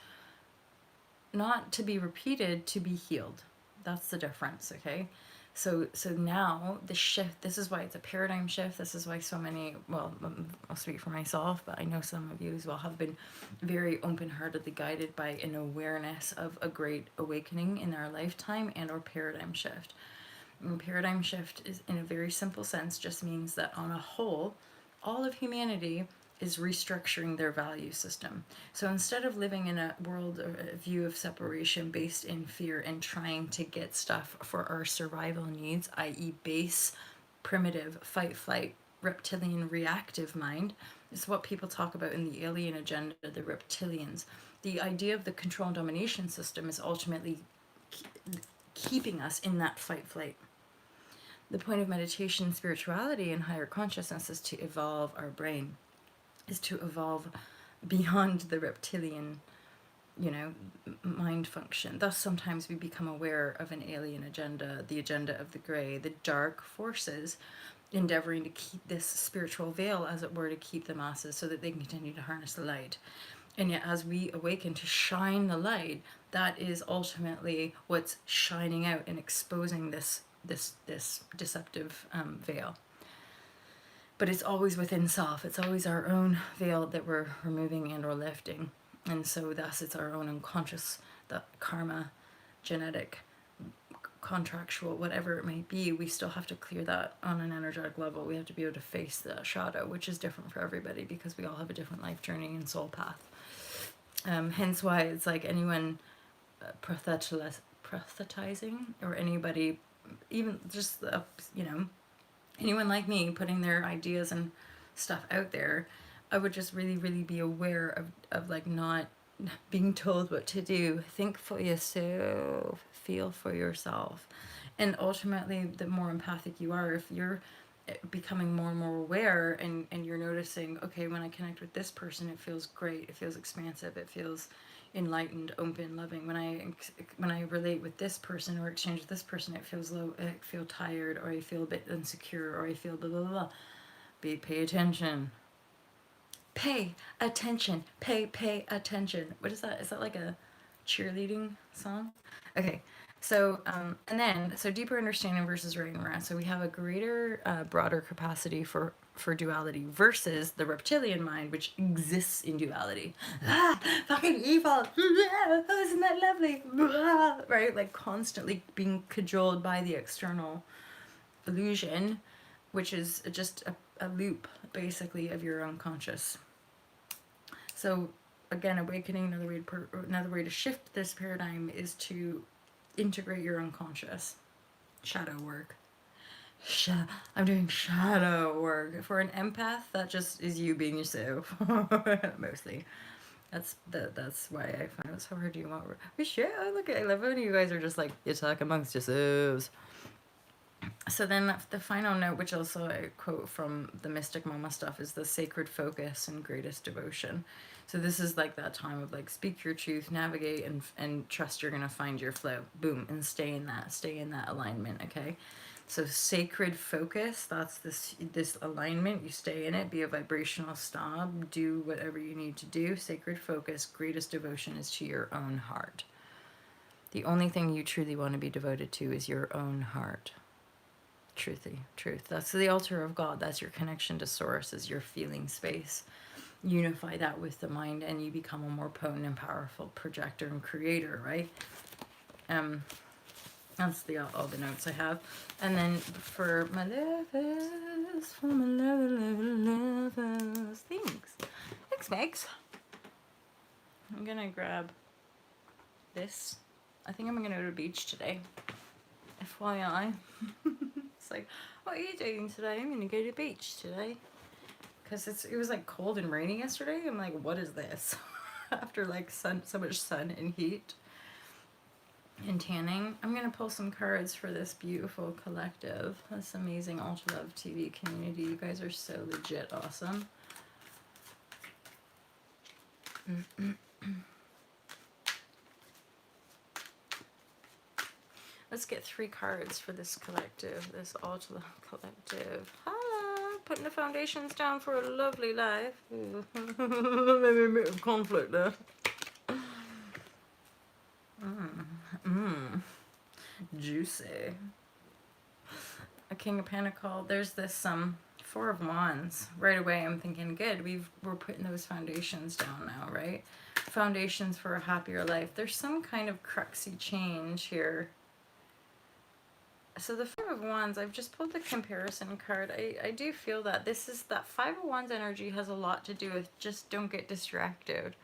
Not to be repeated, to be healed. That's the difference, okay? So now the shift, this is why it's a paradigm shift. This is why so many, well, I'll speak for myself, but I know some of you as well have been very open-heartedly guided by an awareness of a great awakening in our lifetime and or paradigm shift. And paradigm shift is, in a very simple sense, just means that on a whole, all of humanity is restructuring their value system. So instead of living in a world or a view of separation based in fear and trying to get stuff for our survival needs, i.e. base, primitive, fight, flight, reptilian, reactive mind, is what people talk about in the alien agenda, the reptilians. The idea of the control and domination system is ultimately keeping us in that fight, flight. The point of meditation, spirituality, and higher consciousness is to evolve our brain, is to evolve beyond the reptilian, you know, mind function. Thus, sometimes we become aware of an alien agenda, the agenda of the gray, the dark forces endeavoring to keep this spiritual veil, as it were, to keep the masses so that they can continue to harness the light. And yet, as we awaken to shine the light, that is ultimately what's shining out and exposing this deceptive veil. But it's always within self. It's always our own veil that we're removing and or lifting. And so thus it's our own unconscious, the karma, genetic, contractual, whatever it may be. We still have to clear that on an energetic level. We have to be able to face the shadow, which is different for everybody because we all have a different life journey and soul path. Hence why it's like anyone prophetizing or anybody, even just, you know, anyone like me putting their ideas and stuff out there, I would just really, really be aware of like not being told what to do. Think for yourself, feel for yourself. And ultimately, the more empathic you are, if you're becoming more and more aware and you're noticing, okay, when I connect with this person, it feels great, it feels expansive, it feels, enlightened, open, loving. When I relate with this person or exchange with this person, it feels low. I feel tired, or I feel a bit insecure, or I feel blah blah blah. Pay attention. Pay attention. Pay attention. What is that? Is that like a cheerleading song? Okay. So, so deeper understanding versus right and wrong. So we have a greater, broader capacity for duality versus the reptilian mind, which exists in duality. Ah, fucking evil. Oh, isn't that lovely? Right? Like constantly being cajoled by the external illusion, which is just a loop, basically, of your unconscious. So again, awakening, another way to shift this paradigm is to integrate your unconscious. Shadow work. I'm doing shadow work. For an empath, that just is you being yourself. Mostly. That's why I find it so hard. Do you want? We sure. Look, I love when you guys are just like, you talk amongst yourselves. So then the final note, which also I quote from the Mystic Mama stuff, is the sacred focus and greatest devotion. So this is like that time of like, speak your truth, navigate, and trust you're gonna find your flow. Boom, and stay in that alignment. Okay. So sacred focus, that's this alignment. You stay in it, be a vibrational snob, do whatever you need to do. Sacred focus, greatest devotion is to your own heart. The only thing you truly want to be devoted to is your own heart. Truth. That's the altar of God. That's your connection to source, is your feeling space. Unify that with the mind, and you become a more potent and powerful projector and creator, right? That's all the notes I have. And then for my lovers, thanks, Megs. I'm gonna grab this. I think I'm gonna go to the beach today. FYI. It's like, what are you doing today? I'm gonna go to the beach today. Because it was like cold and rainy yesterday. I'm like, what is this? After like so much sun and heat and tanning. I'm gonna pull some cards for this beautiful collective, this amazing Ultra Love TV community. You guys are so legit awesome. Let's get 3 cards for this collective, this Ultra Love collective. Hello, putting the foundations down for a lovely life. Maybe a bit of conflict there. Juicy. A King of Pentacles. There's this 4 of Wands. Right away I'm thinking, good, we're putting those foundations down now, right? Foundations for a happier life. There's some kind of cruxy change here. So the 5 of Wands, I've just pulled the comparison card. I do feel that that 5 of Wands energy has a lot to do with just don't get distracted.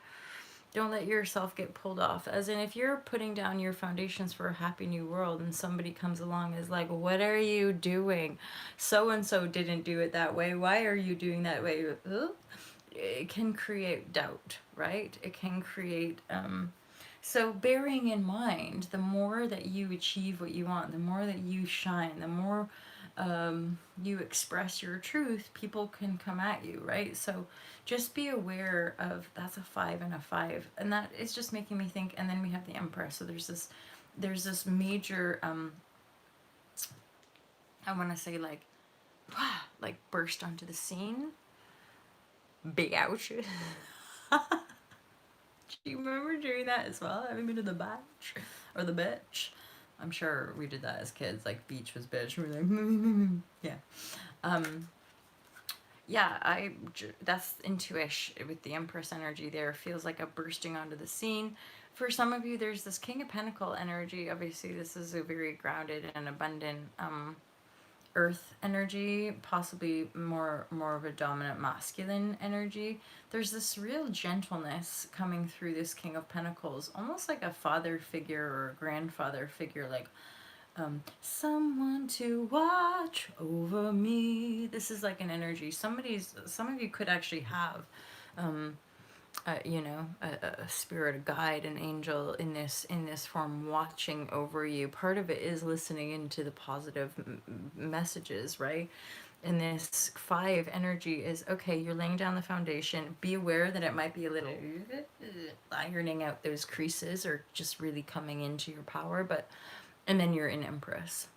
Don't let yourself get pulled off. As in, if you're putting down your foundations for a happy new world and somebody comes along and is like, what are you doing? So-and-so didn't do it that way. Why are you doing that way? It can create doubt, right? It can create... So bearing in mind, the more that you achieve what you want, the more that you shine, the more you express your truth, people can come at you, right? So just be aware of, that's a 5 and a 5. And that is just making me think, and then we have the Empress. So there's this major, I want to say like burst onto the scene. Big ouch. Do you remember doing that as well? Having been to the beach or the bitch? I'm sure we did that as kids. Like beach was bitch. We were like, yeah. Yeah, that's intuition with the Empress energy there. Feels like a bursting onto the scene. For some of you, there's this King of Pentacle energy. Obviously, this is a very grounded and abundant earth energy, possibly more of a dominant masculine energy. There's this real gentleness coming through this King of Pentacles, almost like a father figure or a grandfather figure, like someone to watch over me. This is like an energy. Some of you could actually have you know, a spirit, a guide, an angel in this form watching over you. Part of it is listening into the positive messages, right? And this 5 energy is, okay, you're laying down the foundation. Be aware that it might be a little ironing out those creases or just really coming into your power, but and then you're in Empress.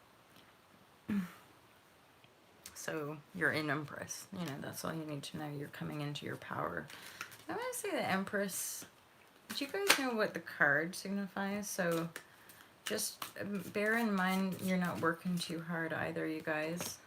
So you're in Empress. You know, that's all you need to know. You're coming into your power. I want to say the Empress. Do you guys know what the card signifies? So just bear in mind you're not working too hard either, you guys.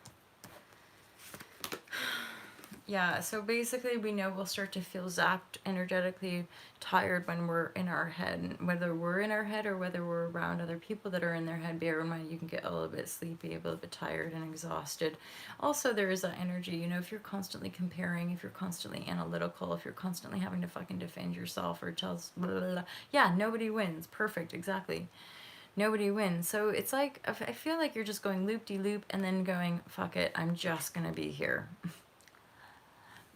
Yeah, so basically we know we'll start to feel zapped, energetically tired when we're in our head. And whether we're in our head or whether we're around other people that are in their head, bear in mind you can get a little bit sleepy, a little bit tired and exhausted. Also, there is that energy, you know, if you're constantly comparing, if you're constantly analytical, if you're constantly having to fucking defend yourself or tell blah, blah, blah. Yeah, nobody wins. Perfect, exactly. Nobody wins. So it's like, I feel like you're just going loop-de-loop and then going, fuck it, I'm just gonna be here.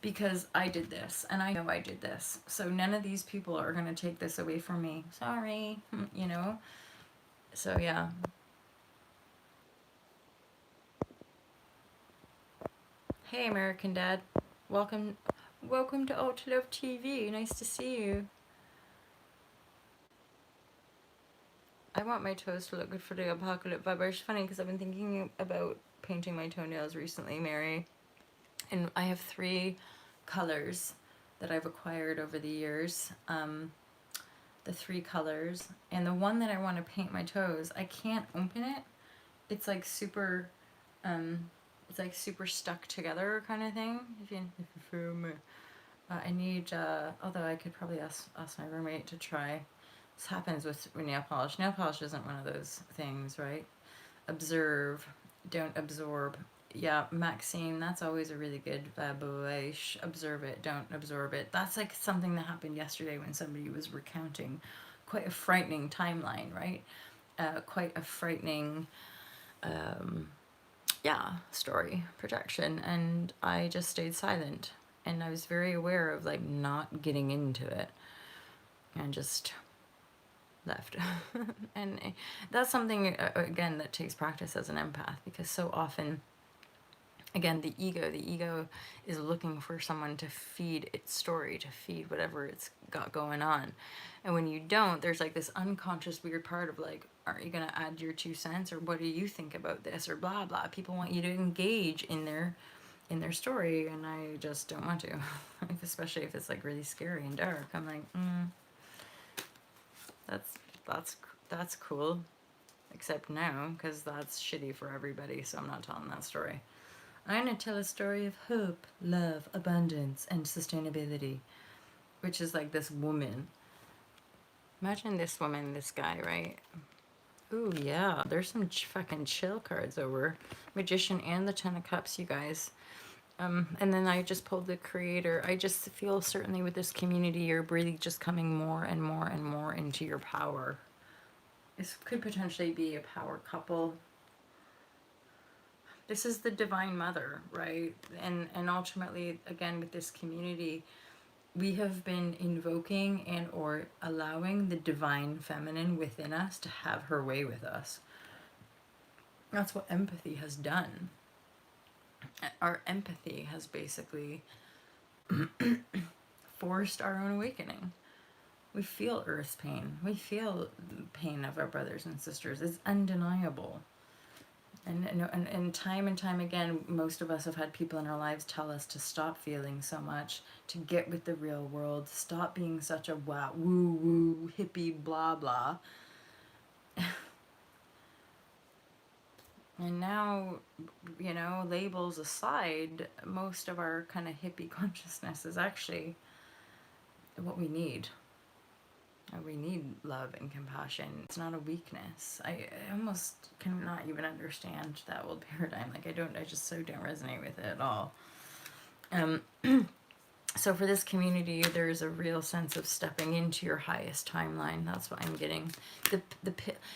Because I did this and I know I did this. So none of these people are going to take this away from me. Sorry, you know? So yeah. Hey, American Dad. Welcome to Alt Love TV. Nice to see you. I want my toes to look good for the apocalypse vibe. It's funny because I've been thinking about painting my toenails recently, Mary. And I have 3 colors that I've acquired over the years. The 3 colors, and the one that I want to paint my toes, I can't open it. It's like super stuck together kind of thing, if you feel me. I need although I could probably ask my roommate to try. This happens with nail polish. Nail polish isn't one of those things, right? Observe, don't absorb. Yeah, Maxine, that's always a really good vibrashe. Observe it, don't absorb it. That's like something that happened yesterday when somebody was recounting quite a frightening timeline, right? Quite a frightening, story, projection. And I just stayed silent. And I was very aware of like not getting into it and just left. And that's something, again, that takes practice as an empath, because so often, again, the ego is looking for someone to feed its story, to feed whatever it's got going on. And when you don't, there's like this unconscious weird part of like, are you going to add your 2 cents, or what do you think about this, or blah blah. People want you to engage in their story, and I just don't want to. Especially if it's like really scary and dark. I'm like, that's cool, except no, because that's shitty for everybody, so I'm not telling that story. I'm going to tell a story of hope, love, abundance, and sustainability, which is like this woman. Imagine this woman, this guy, right? Ooh, yeah, there's some fucking chill cards over. Magician and the 10 of Cups, you guys. And then I just pulled the Creator. I just feel certainly with this community, you're really just coming more and more and more into your power. This could potentially be a power couple. This is the Divine Mother, right? And ultimately, again, with this community, we have been invoking and or allowing the Divine Feminine within us to have her way with us. That's what empathy has done. Our empathy has basically forced our own awakening. We feel Earth's pain. We feel the pain of our brothers and sisters. It's undeniable. And time again, most of us have had people in our lives tell us to stop feeling so much, to get with the real world, stop being such a wow, woo woo, hippie, blah blah. And now, you know, labels aside, most of our kind of hippie consciousness is actually what we need. We need love and compassion. It's not a weakness. I almost cannot even understand that old paradigm. Like I just so don't resonate with it at all. So for this community, there's a real sense of stepping into your highest timeline. That's what I'm getting.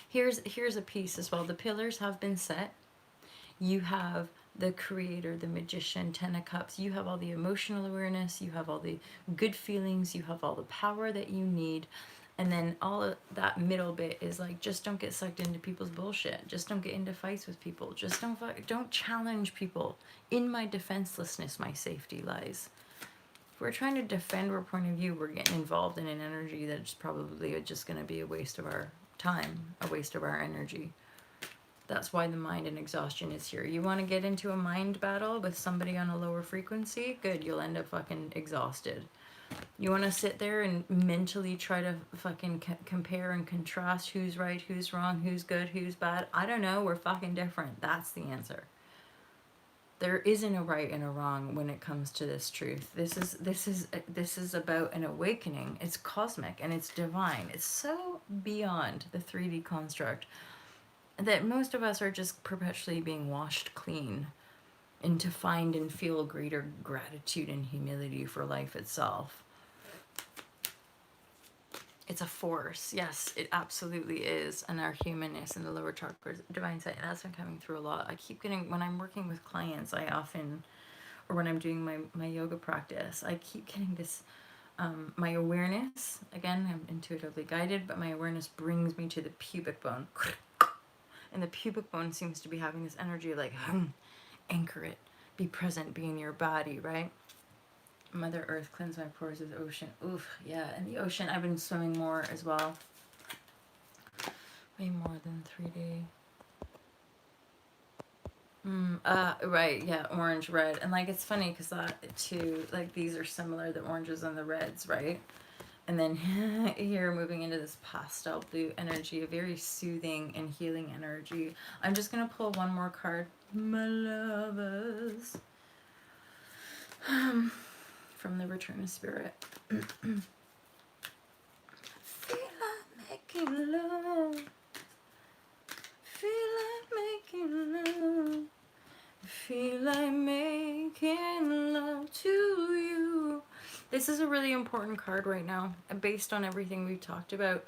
Here's a piece as well. The pillars have been set. You have the creator, the magician, 10 of cups. You have all the emotional awareness, you have all the good feelings, you have all the power that you need. And then all of that middle bit is like, just don't get sucked into people's bullshit. Just don't get into fights with people. Just don't challenge people. In my defenselessness, my safety lies. If we're trying to defend our point of view, we're getting involved in an energy that's probably just going to be a waste of our time, a waste of our energy. That's why the mind and exhaustion is here. You want to get into a mind battle with somebody on a lower frequency? Good, you'll end up fucking exhausted. You want to sit there and mentally try to fucking compare and contrast who's right, who's wrong, who's good, who's bad? I don't know, we're fucking different. That's the answer. There isn't a right and a wrong when it comes to this truth. This is about an awakening. It's cosmic and it's divine. It's so beyond the 3D construct that most of us are just perpetually being washed clean, and to find and feel greater gratitude and humility for life itself. It's a force. Yes, it absolutely is. And our humanness and the lower chakras, divine sight, that's been coming through a lot. I keep getting, when I'm working with clients, I often, or when I'm doing my yoga practice, I keep getting this, my awareness, again, I'm intuitively guided, but my awareness brings me to the pubic bone. And the pubic bone seems to be having this energy like, anchor it, be present, be in your body, right? Mother Earth, cleanse my pores with ocean. Oof, yeah, and the ocean, I've been swimming more as well. Way more than 3D. Right, yeah, orange, red. And like, it's funny because that too, like, these are similar, the oranges and the reds, right? And then here, moving into this pastel blue energy, a very soothing and healing energy. I'm just going to pull one more card. My lovers. From the Return of Spirit. Feel like making love. Feel like making love. Feel like making love to you. This is a really important card right now, based on everything we've talked about.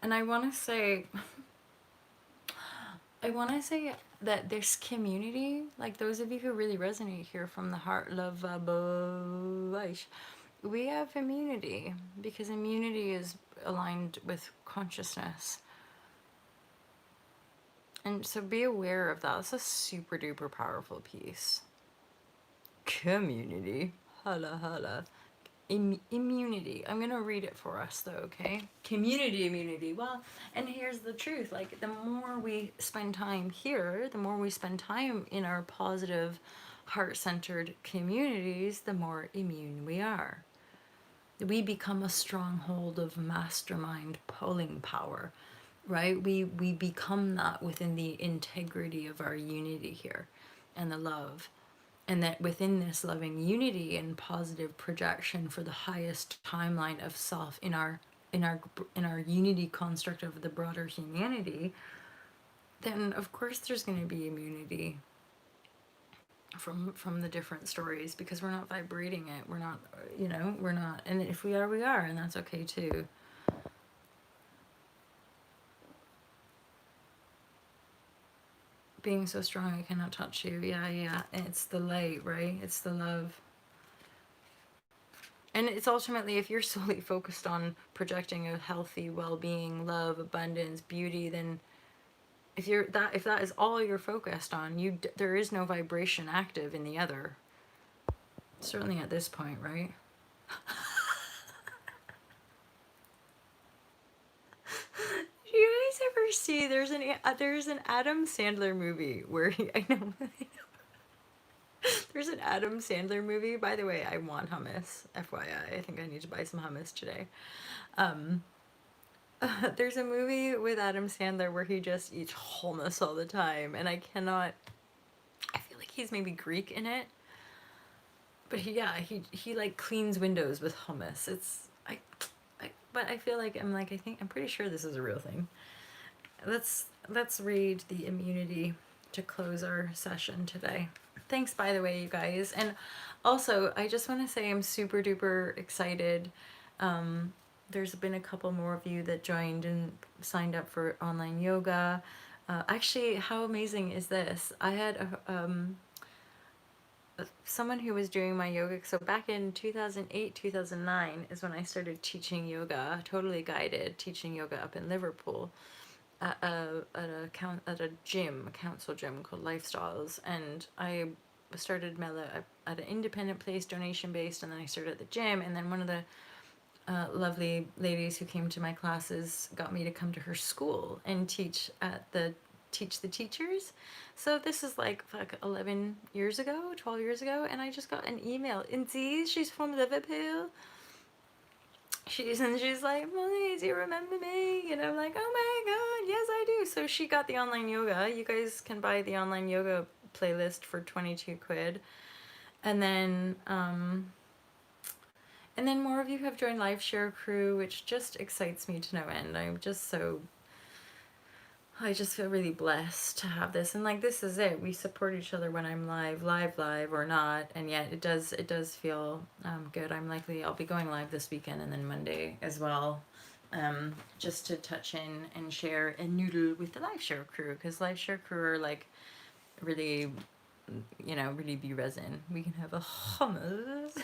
And I want to say that this community, like those of you who really resonate here from the heart, love, vibrashe, we have immunity, because immunity is aligned with consciousness. And so be aware of that. It's a super duper powerful piece. Community. Holla holla. Immunity. I'm going to read it for us though, okay? Community immunity. Well, and here's the truth. Like, the more we spend time here, the more we spend time in our positive, heart-centered communities, the more immune we are. We become a stronghold of mastermind pulling power, right? We become that within the integrity of our unity here and the love. And that within this loving unity and positive projection for the highest timeline of self in our unity construct of the broader humanity, then of course there's going to be immunity from the different stories, because we're not vibrating it. We're not, we're not. And if we are, we are, and that's okay too. Being so strong I cannot touch you. Yeah. And it's the light, right? It's the love. And it's ultimately, if you're solely focused on projecting a healthy well-being, love, abundance, beauty, then if that is all you're focused on, there is no vibration active in the other. Certainly at this point, right? Do you guys ever see there's an Adam Sandler movie where I know there's an Adam Sandler movie. By the way, I want hummus. FYI, I think I need to buy some hummus today. There's a movie with Adam Sandler where he just eats hummus all the time, and I feel like he's maybe Greek in it, but he like cleans windows with hummus. But I feel like I'm pretty sure this is a real thing. Let's read the immunity to close our session today. Thanks, by the way, you guys. And also, I just want to say I'm super duper excited. There's been a couple more of you that joined and signed up for online yoga. Actually, how amazing is this? I had someone who was doing my yoga. So back in 2008, 2009 is when I started teaching yoga, totally guided, teaching yoga up in Liverpool at a gym, a council gym called Lifestyles. And I started Mela at an independent place, donation based, and then I started at the gym. And then one of the lovely ladies who came to my classes got me to come to her school and teach the teachers. So this is like 11 years ago, 12 years ago, and I just got an email. And see, she's from Liverpool. She's like, Molly, do you remember me? And I'm like, oh my god, yes I do. So she got the online yoga. You guys can buy the online yoga playlist for 22 quid. And then more of you have joined Live Share Crew, which just excites me to no end. I just feel really blessed to have this. And like, this is it. We support each other when I'm live or not. And yet it does feel good. I'll be going live this weekend and then Monday as well. Just to touch in and share and noodle with the Live Share Crew. Because Live Share Crew are like really, really be resin. We can have a hummus.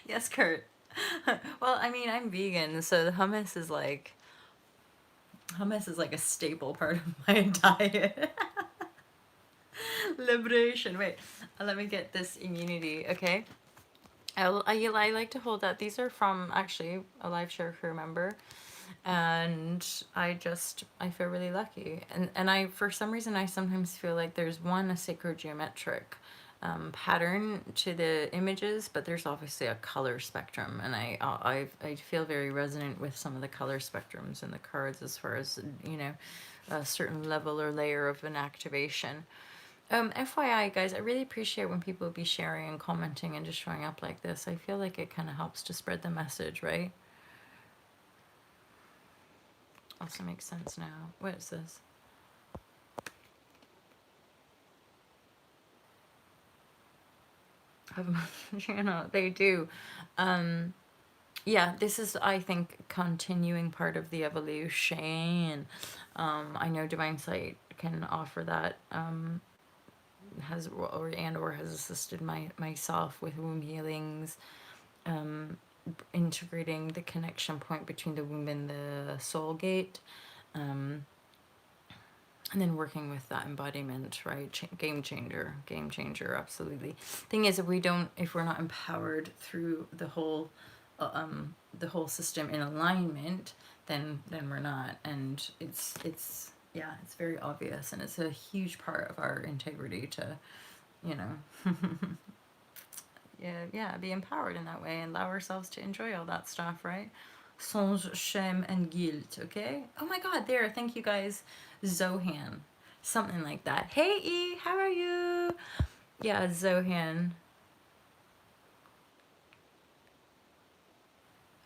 Yes, Kurt. Well, I mean, I'm vegan, so the hummus is like a staple part of my diet. Liberation. Wait, let me get this immunity. Okay. I like to hold that. These are from actually a Live Share Crew member, and I feel really lucky. And I, for some reason, I sometimes feel like there's a sacrogeometric pattern to the images, but there's obviously a color spectrum, and I feel very resonant with some of the color spectrums in the cards as far as a certain level or layer of an activation. FYI, guys, I really appreciate when people be sharing and commenting and just showing up like this. I feel like it kind of helps to spread the message, right? Also makes sense now. What is this? They do. Yeah, this is, I think, continuing part of the evolution. I know Divine Sight can offer that. Or has assisted myself with womb healings, integrating the connection point between the womb and the soul gate, and then working with that embodiment, right? Game changer, absolutely. Thing is, if we're not empowered through the whole system in alignment, then we're not. And it's very obvious, and it's a huge part of our integrity to, you know, yeah, be empowered in that way and allow ourselves to enjoy all that stuff, right? Sans shame and guilt, okay? Oh my god, there, thank you guys. Zohan. Something like that. Hey E, how are you? Yeah, Zohan.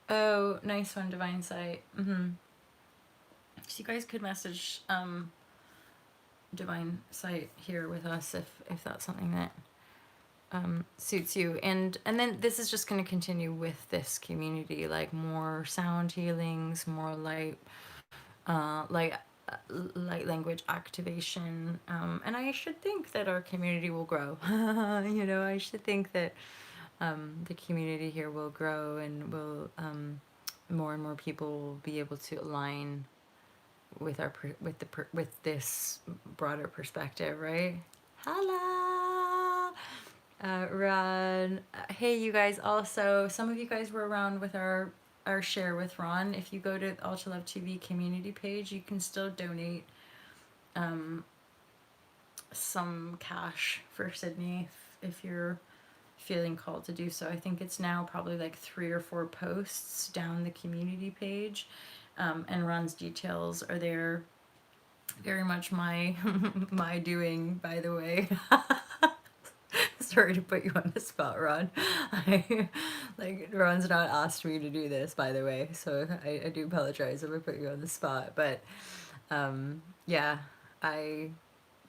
Oh, nice one, Divine Sight. So you guys could message Divine Sight here with us if that's something that suits you. And then this is just going to continue with this community, like more sound healings, more uh, light light language activation. And I should think that our community will grow. I should think that the community here will grow, and will more and more people will be able to align with with this broader perspective, right? Hello, Ron. Hey, you guys. Also, some of you guys were around with our share with Ron. If you go to Ultra Love TV community page, you can still donate some cash for Sydney if you're feeling called to do so. I think it's now probably like 3 or 4 posts down the community page, and Ron's details are there. Very much my my doing, by the way. Sorry to put you on the spot, Ron. Ron's not asked me to do this, by the way, so I do apologize if I put you on the spot. But yeah, I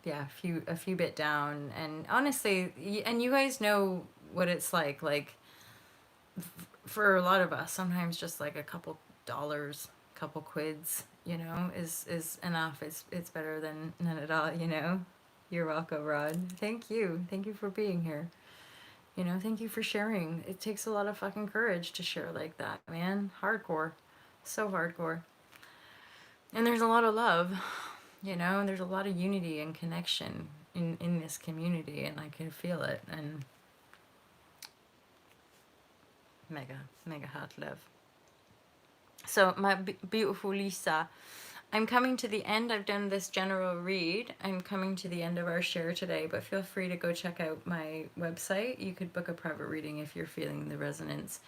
a few bit down, and honestly, and you guys know what it's like for a lot of us, sometimes just like a couple dollars, couple quids, is enough. It's better than none at all. You're welcome, Rod. Thank you. Thank you for being here. You know, thank you for sharing. It takes a lot of fucking courage to share like that, man. Hardcore. So hardcore. And there's a lot of love, you know, and there's a lot of unity and connection in this community, and I can feel it. And mega, mega hot love. So, my beautiful Lisa, I'm coming to the end. I've done this general read. I'm coming to the end of our share today, but feel free to go check out my website. You could book a private reading if you're feeling the resonance,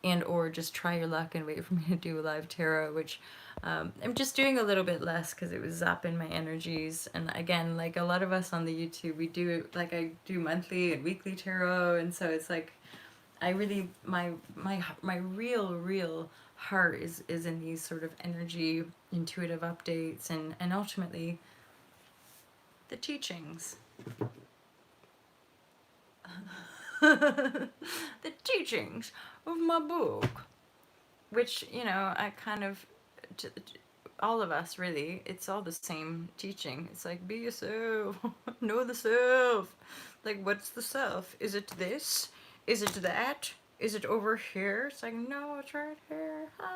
and or just try your luck and wait for me to do a live tarot, which I'm just doing a little bit less because it was zapping my energies. And again, like a lot of us on the YouTube, we do, like, I do monthly and weekly tarot, and so it's like I really, my real heart is in these sort of energy intuitive updates, and ultimately the teachings. The teachings of my book, which, you know, I kind of, all of us really, it's all the same teaching. It's like, be yourself, know the self. Like, what's the self? Is it this? Is it that? Is it over here? It's like, no, it's right here. Ah,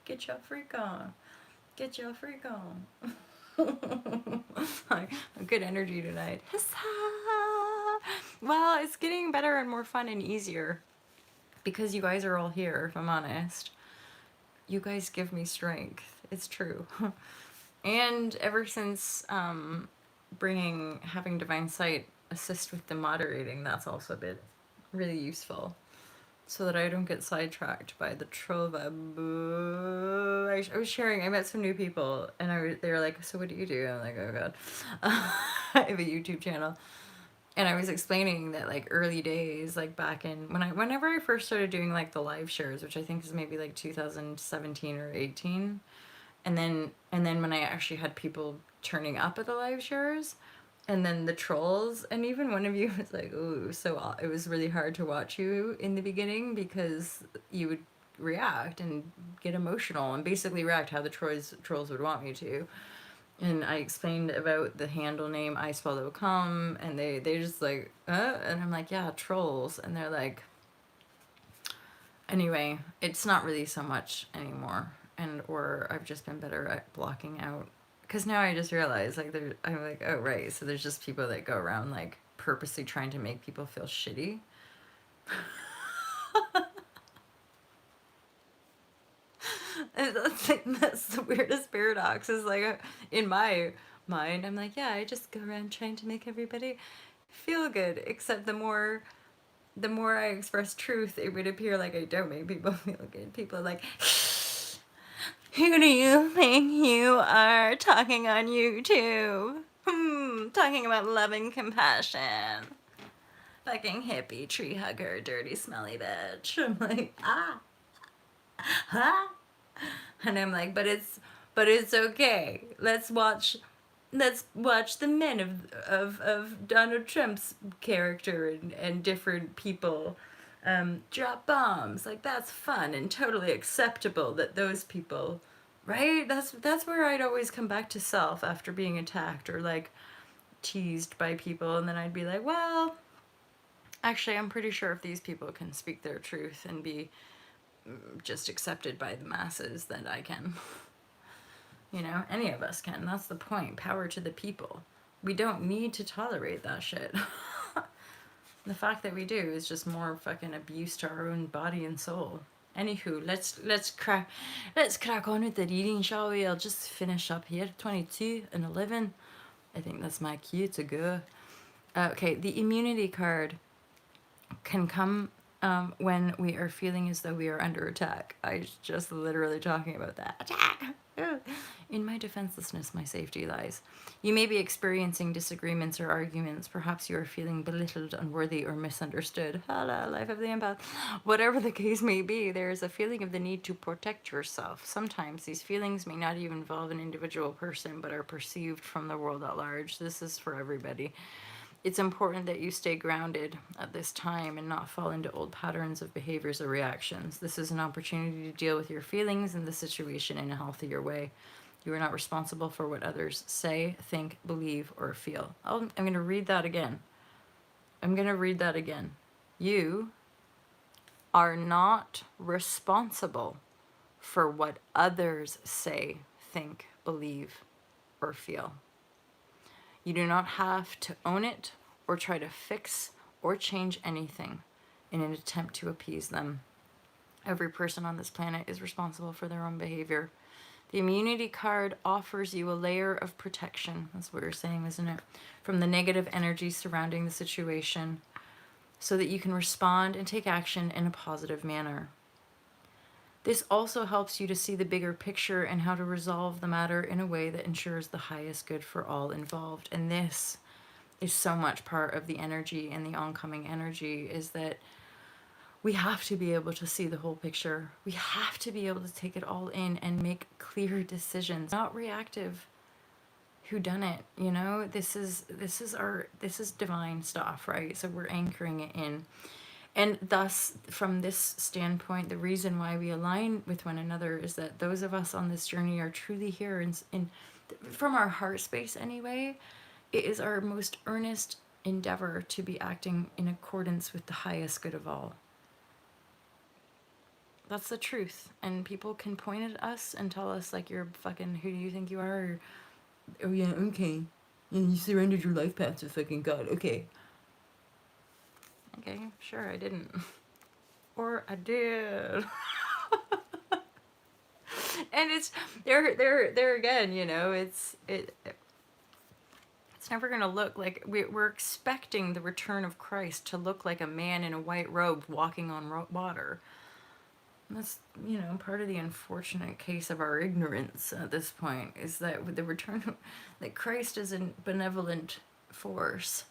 get your freak on. Get your freak on. Like, good energy tonight. Well, it's getting better and more fun and easier because you guys are all here, if I'm honest. You guys give me strength. It's true. And ever since having divine sight assist with the moderating, that's also been really useful, so that I don't get sidetracked by the troll vibe. I was sharing, I met some new people, and they were like, so what do you do? I'm like, oh god. I have a YouTube channel. And I was explaining that, like, early days, like back in whenever I first started doing like the live shares, which I think is maybe like 2017 or 18, and then when I actually had people turning up at the live shares, and then the trolls, and even one of you was like, "Ooh," so it was really hard to watch you in the beginning because you would react and get emotional and basically react how the trolls would want me to. And I explained about the handle name I Swallow Cum, and they just like, and I'm like, yeah, trolls, and they're like, anyway, it's not really so much anymore, and or I've just been better at blocking out, because now I just realize, like, I'm like, oh right, so there's just people that go around like purposely trying to make people feel shitty. And that's the weirdest paradox. Is like, in my mind, I'm like, yeah, I just go around trying to make everybody feel good. Except the more I express truth, it would appear like I don't make people feel good. People are like, who do you think you are talking on YouTube? Talking about love and compassion. Fucking hippie, tree hugger, dirty, smelly bitch. I'm like, huh? And I'm like, but it's okay. Let's watch the men of Donald Trump's character, and different people drop bombs. Like, that's fun and totally acceptable that those people, right? That's where I'd always come back to self after being attacked or like teased by people, and then I'd be like, well, actually, I'm pretty sure if these people can speak their truth and be just accepted by the masses, that I can. You know, any of us can. That's the point. Power to the people. We don't need to tolerate that shit. The fact that we do is just more fucking abuse to our own body and soul. Anywho, let's crack on with the reading, shall we? I'll just finish up here. 22 and 11. I think that's my cue to go. Okay, the immunity card can come when we are feeling as though we are under attack. I was just literally talking about that. Attack! In my defenselessness, my safety lies. You may be experiencing disagreements or arguments. Perhaps you are feeling belittled, unworthy, or misunderstood. Hala, life of the empath. Whatever the case may be, there is a feeling of the need to protect yourself. Sometimes these feelings may not even involve an individual person, but are perceived from the world at large. This is for everybody. It's important that you stay grounded at this time and not fall into old patterns of behaviors or reactions. This is an opportunity to deal with your feelings and the situation in a healthier way. You are not responsible for what others say, think, believe, or feel. I'm going to read that again. I'm going to read that again. You are not responsible for what others say, think, believe, or feel. You do not have to own it or try to fix or change anything in an attempt to appease them. Every person on this planet is responsible for their own behavior. The immunity card offers you a layer of protection. That's what you're saying, isn't it? From the negative energy surrounding the situation, so that you can respond and take action in a positive manner. This also helps you to see the bigger picture and how to resolve the matter in a way that ensures the highest good for all involved. And this is so much part of the energy and the oncoming energy, is that we have to be able to see the whole picture. We have to be able to take it all in and make clear decisions, not reactive. Who done it? You know, this is divine stuff, right? So we're anchoring it in. And thus, from this standpoint, the reason why we align with one another is that those of us on this journey are truly here in from our heart space anyway. It is our most earnest endeavor to be acting in accordance with the highest good of all. That's the truth. And people can point at us and tell us, like, you're fucking, who do you think you are? Or, oh yeah, okay. And you surrendered your life path to fucking God. Okay. Okay, sure, I didn't. Or I did. And it's there again, you know, it's never gonna look like we're expecting the return of Christ to look like a man in a white robe walking on water. And that's, you know, part of the unfortunate case of our ignorance at this point, is that with the return of, that Christ is a benevolent force.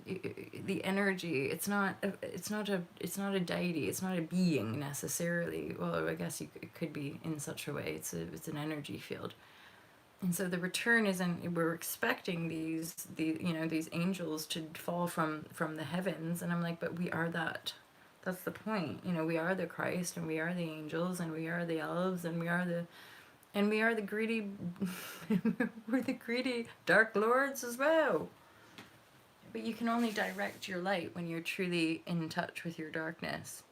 The energy, it's not a deity, it's not a being necessarily. Well, I guess it could be in such a way. It's an energy field. And so the return isn't, we're expecting these angels to fall from the heavens, and I'm like, but we are that. That's the point. You know, we are the Christ, and we are the angels, and we are the elves, and we are the greedy we're the greedy dark lords as well. But you can only direct your light when you're truly in touch with your darkness.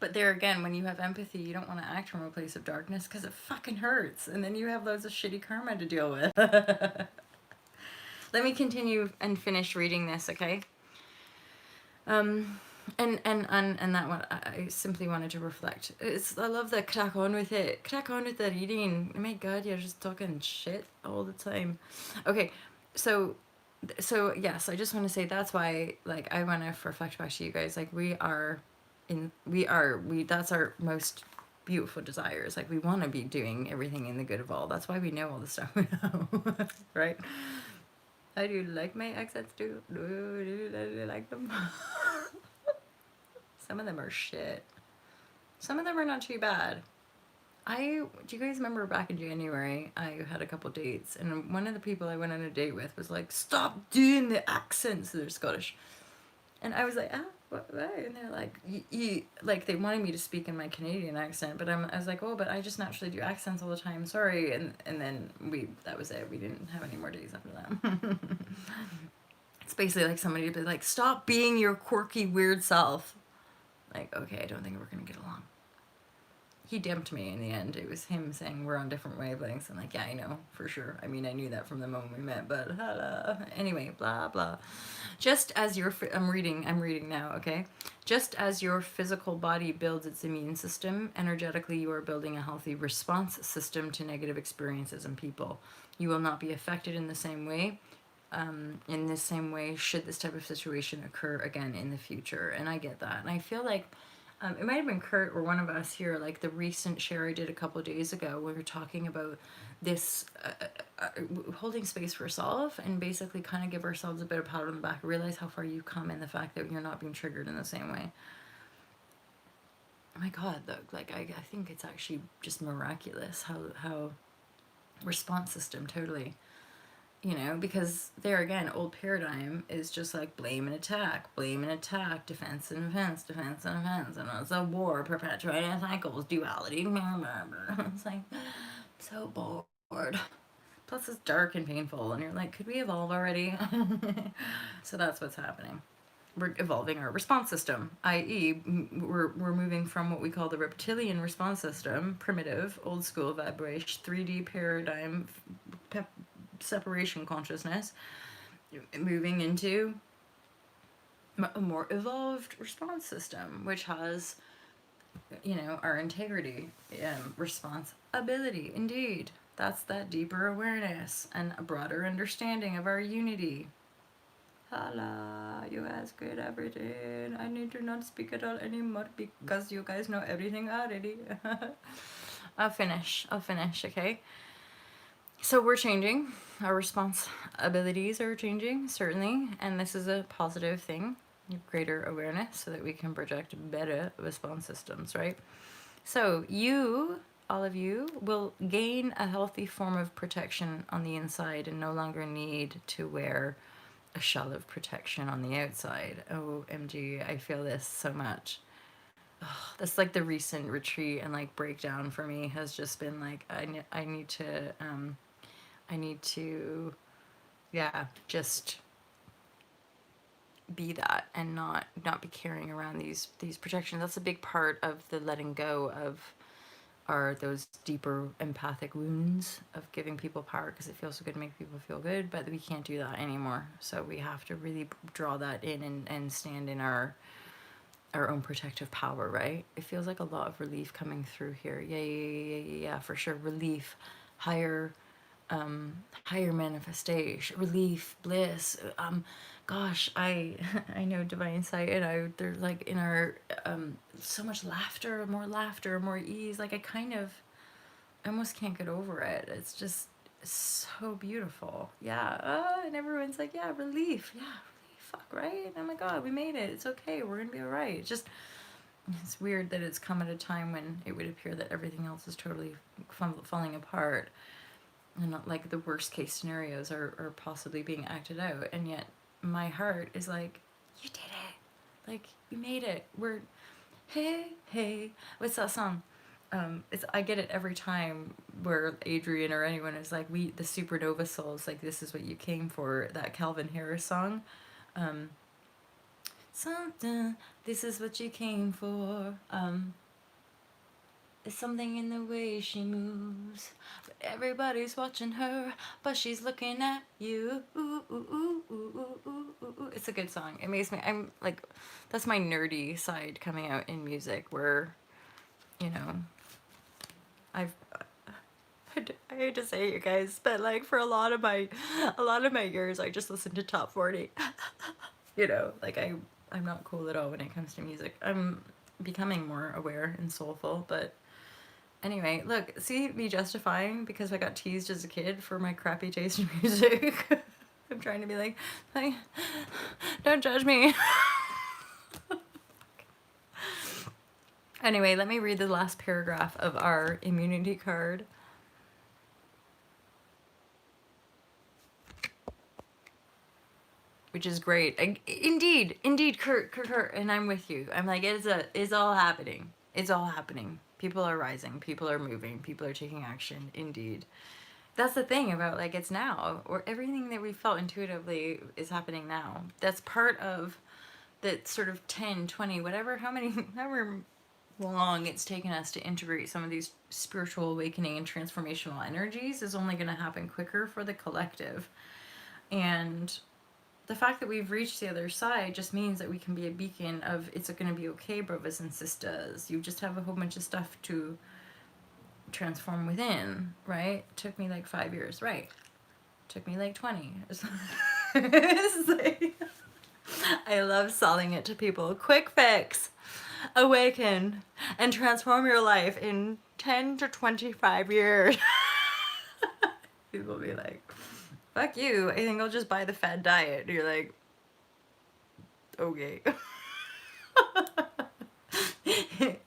But there again, when you have empathy, you don't want to act from a place of darkness because it fucking hurts. And then you have loads of shitty karma to deal with. Let me continue and finish reading this, okay? And that one, I simply wanted to reflect. I love that crack on with it. Crack on with the reading. Oh my God, you're just talking shit all the time. Okay, so yes, I just want to say that's why, like, I want to reflect back to you guys. Like, that's our most beautiful desires. Like, we want to be doing everything in the good of all. That's why we know all the stuff we know, right? I do like my accents too. Do I like them? Some of them are shit. Some of them are not too bad. Do you guys remember back in January, I had a couple dates, and one of the people I went on a date with was like, stop doing the accents. They're Scottish. And I was like, what? And they're like, you like, they wanted me to speak in my Canadian accent, but I was like, oh, but I just naturally do accents all the time. Sorry. And then that was it. We didn't have any more days after that. It's basically like somebody to be like, stop being your quirky, weird self. Like, okay, I don't think we're going to get along. He dumped me in the end. It was him saying we're on different wavelengths. I'm like, yeah, I know, for sure. I mean, I knew that from the moment we met, but anyway, blah, blah. Just as I'm reading now, okay? Just as your physical body builds its immune system, energetically you are building a healthy response system to negative experiences and people. You will not be affected in the same way. In this same way, should this type of situation occur again in the future. And I get that. And I feel like it might have been Kurt or one of us here, like the recent share I did a couple of days ago, we were talking about this holding space for self, and basically kind of give ourselves a bit of pat on the back, realize how far you've come, and the fact that you're not being triggered in the same way. Oh my God, like I think it's actually just miraculous how response system, totally. You know, because there again, old paradigm is just like blame and attack, defense and offense, defense and offense, and it's a war, perpetuating cycles, duality. It's like, so bored. Plus, it's dark and painful, and you're like, could we evolve already? So that's what's happening. We're evolving our response system, i.e., we're moving from what we call the reptilian response system, primitive, old school vibrashe, 3D paradigm, separation consciousness, moving into a more evolved response system, which has, you know, our integrity, responsibility. Indeed, that's that deeper awareness and a broader understanding of our unity. Hala, you guys get everything. I need to not speak at all anymore because you guys know everything already. I'll finish, okay? So we're changing. Our responsibilities are changing, certainly, and this is a positive thing. Greater awareness so that we can project better response systems, right? So you, all of you, will gain a healthy form of protection on the inside and no longer need to wear a shell of protection on the outside. OMG, I feel this so much. That's like the recent retreat and like breakdown for me has just been like I need to yeah, just be that and not be carrying around these protections. That's a big part of the letting go of are those deeper empathic wounds of giving people power because it feels so good to make people feel good, but we can't do that anymore. So we have to really draw that in and stand in our own protective power, right? It feels like a lot of relief coming through here. Yeah, for sure. Relief, higher higher manifestation, relief, bliss. Gosh, I I know divine sight, and they're like in our so much laughter, more ease. Like I almost can't get over it. It's just so beautiful. Yeah, and everyone's like, yeah, relief, yeah, relief. Fuck, right? Oh my God, we made it. It's okay. We're gonna be all right. It's weird that it's come at a time when it would appear that everything else is totally falling apart and not like the worst case scenarios are possibly being acted out, and yet my heart is like, you did it, like you made it. We're hey, what's that song? It's I get it every time where Adrian or anyone is like, we the supernova souls, like this is what you came for, that Calvin Harris song. um Something, this is what you came for. There's something in the way she moves. But everybody's watching her, but she's looking at you. Ooh, ooh, ooh, ooh, ooh, ooh, ooh. It's a good song. It makes me, I'm like, that's my nerdy side coming out in music where, you know, I've, I hate to say it, you guys, but like for a lot of my years, I just listened to top 40. You know, like I'm not cool at all when it comes to music. I'm becoming more aware and soulful, but anyway, look, see me justifying because I got teased as a kid for my crappy taste in music. I'm trying to be like, don't judge me. Anyway, let me read the last paragraph of our immunity card. Which is great. Indeed, Kurt, and I'm with you. I'm like, it's all happening. It's all happening. People are rising. People are moving. People are taking action. Indeed. That's the thing about like it's now, or everything that we felt intuitively is happening now. That's part of that sort of 10, 20, whatever, however long it's taken us to integrate some of these spiritual awakening and transformational energies is only going to happen quicker for the collective. And the fact that we've reached the other side just means that we can be a beacon of it's going to be okay, brothers and sisters. You just have a whole bunch of stuff to transform within, right? It took me like 5 years, right? It took me like 20. It's like, I love selling it to people. Quick fix, awaken, and transform your life in 10 to 25 years. People be like, fuck you, I think I'll just buy the fad diet. And you're like, okay.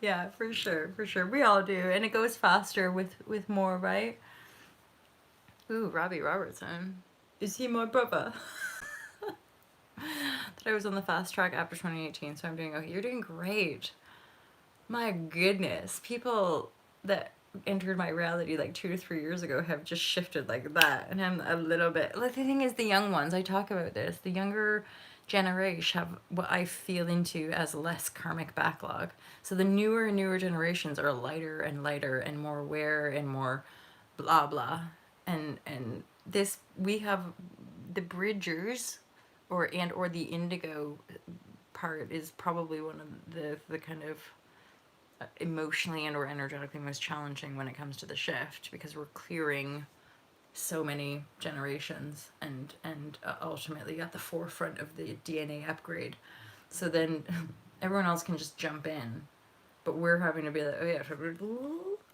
Yeah, for sure. We all do, and it goes faster with more, right? Ooh, Robbie Robertson. Is he my brother? That I was on the fast track after 2018, so I'm doing okay. You're doing great. My goodness, people that entered my reality like 2 to 3 years ago have just shifted like that, and I'm a little bit. Like the thing is, the young ones. I talk about this. The younger generation have what I feel into as less karmic backlog. So the newer and newer generations are lighter and lighter and more aware and more blah blah, and this we have the bridgers, or the indigo part is probably one of the kind of emotionally and or energetically most challenging when it comes to the shift, because we're clearing so many generations and ultimately at the forefront of the DNA upgrade. So then everyone else can just jump in, but we're having to be like, oh yeah,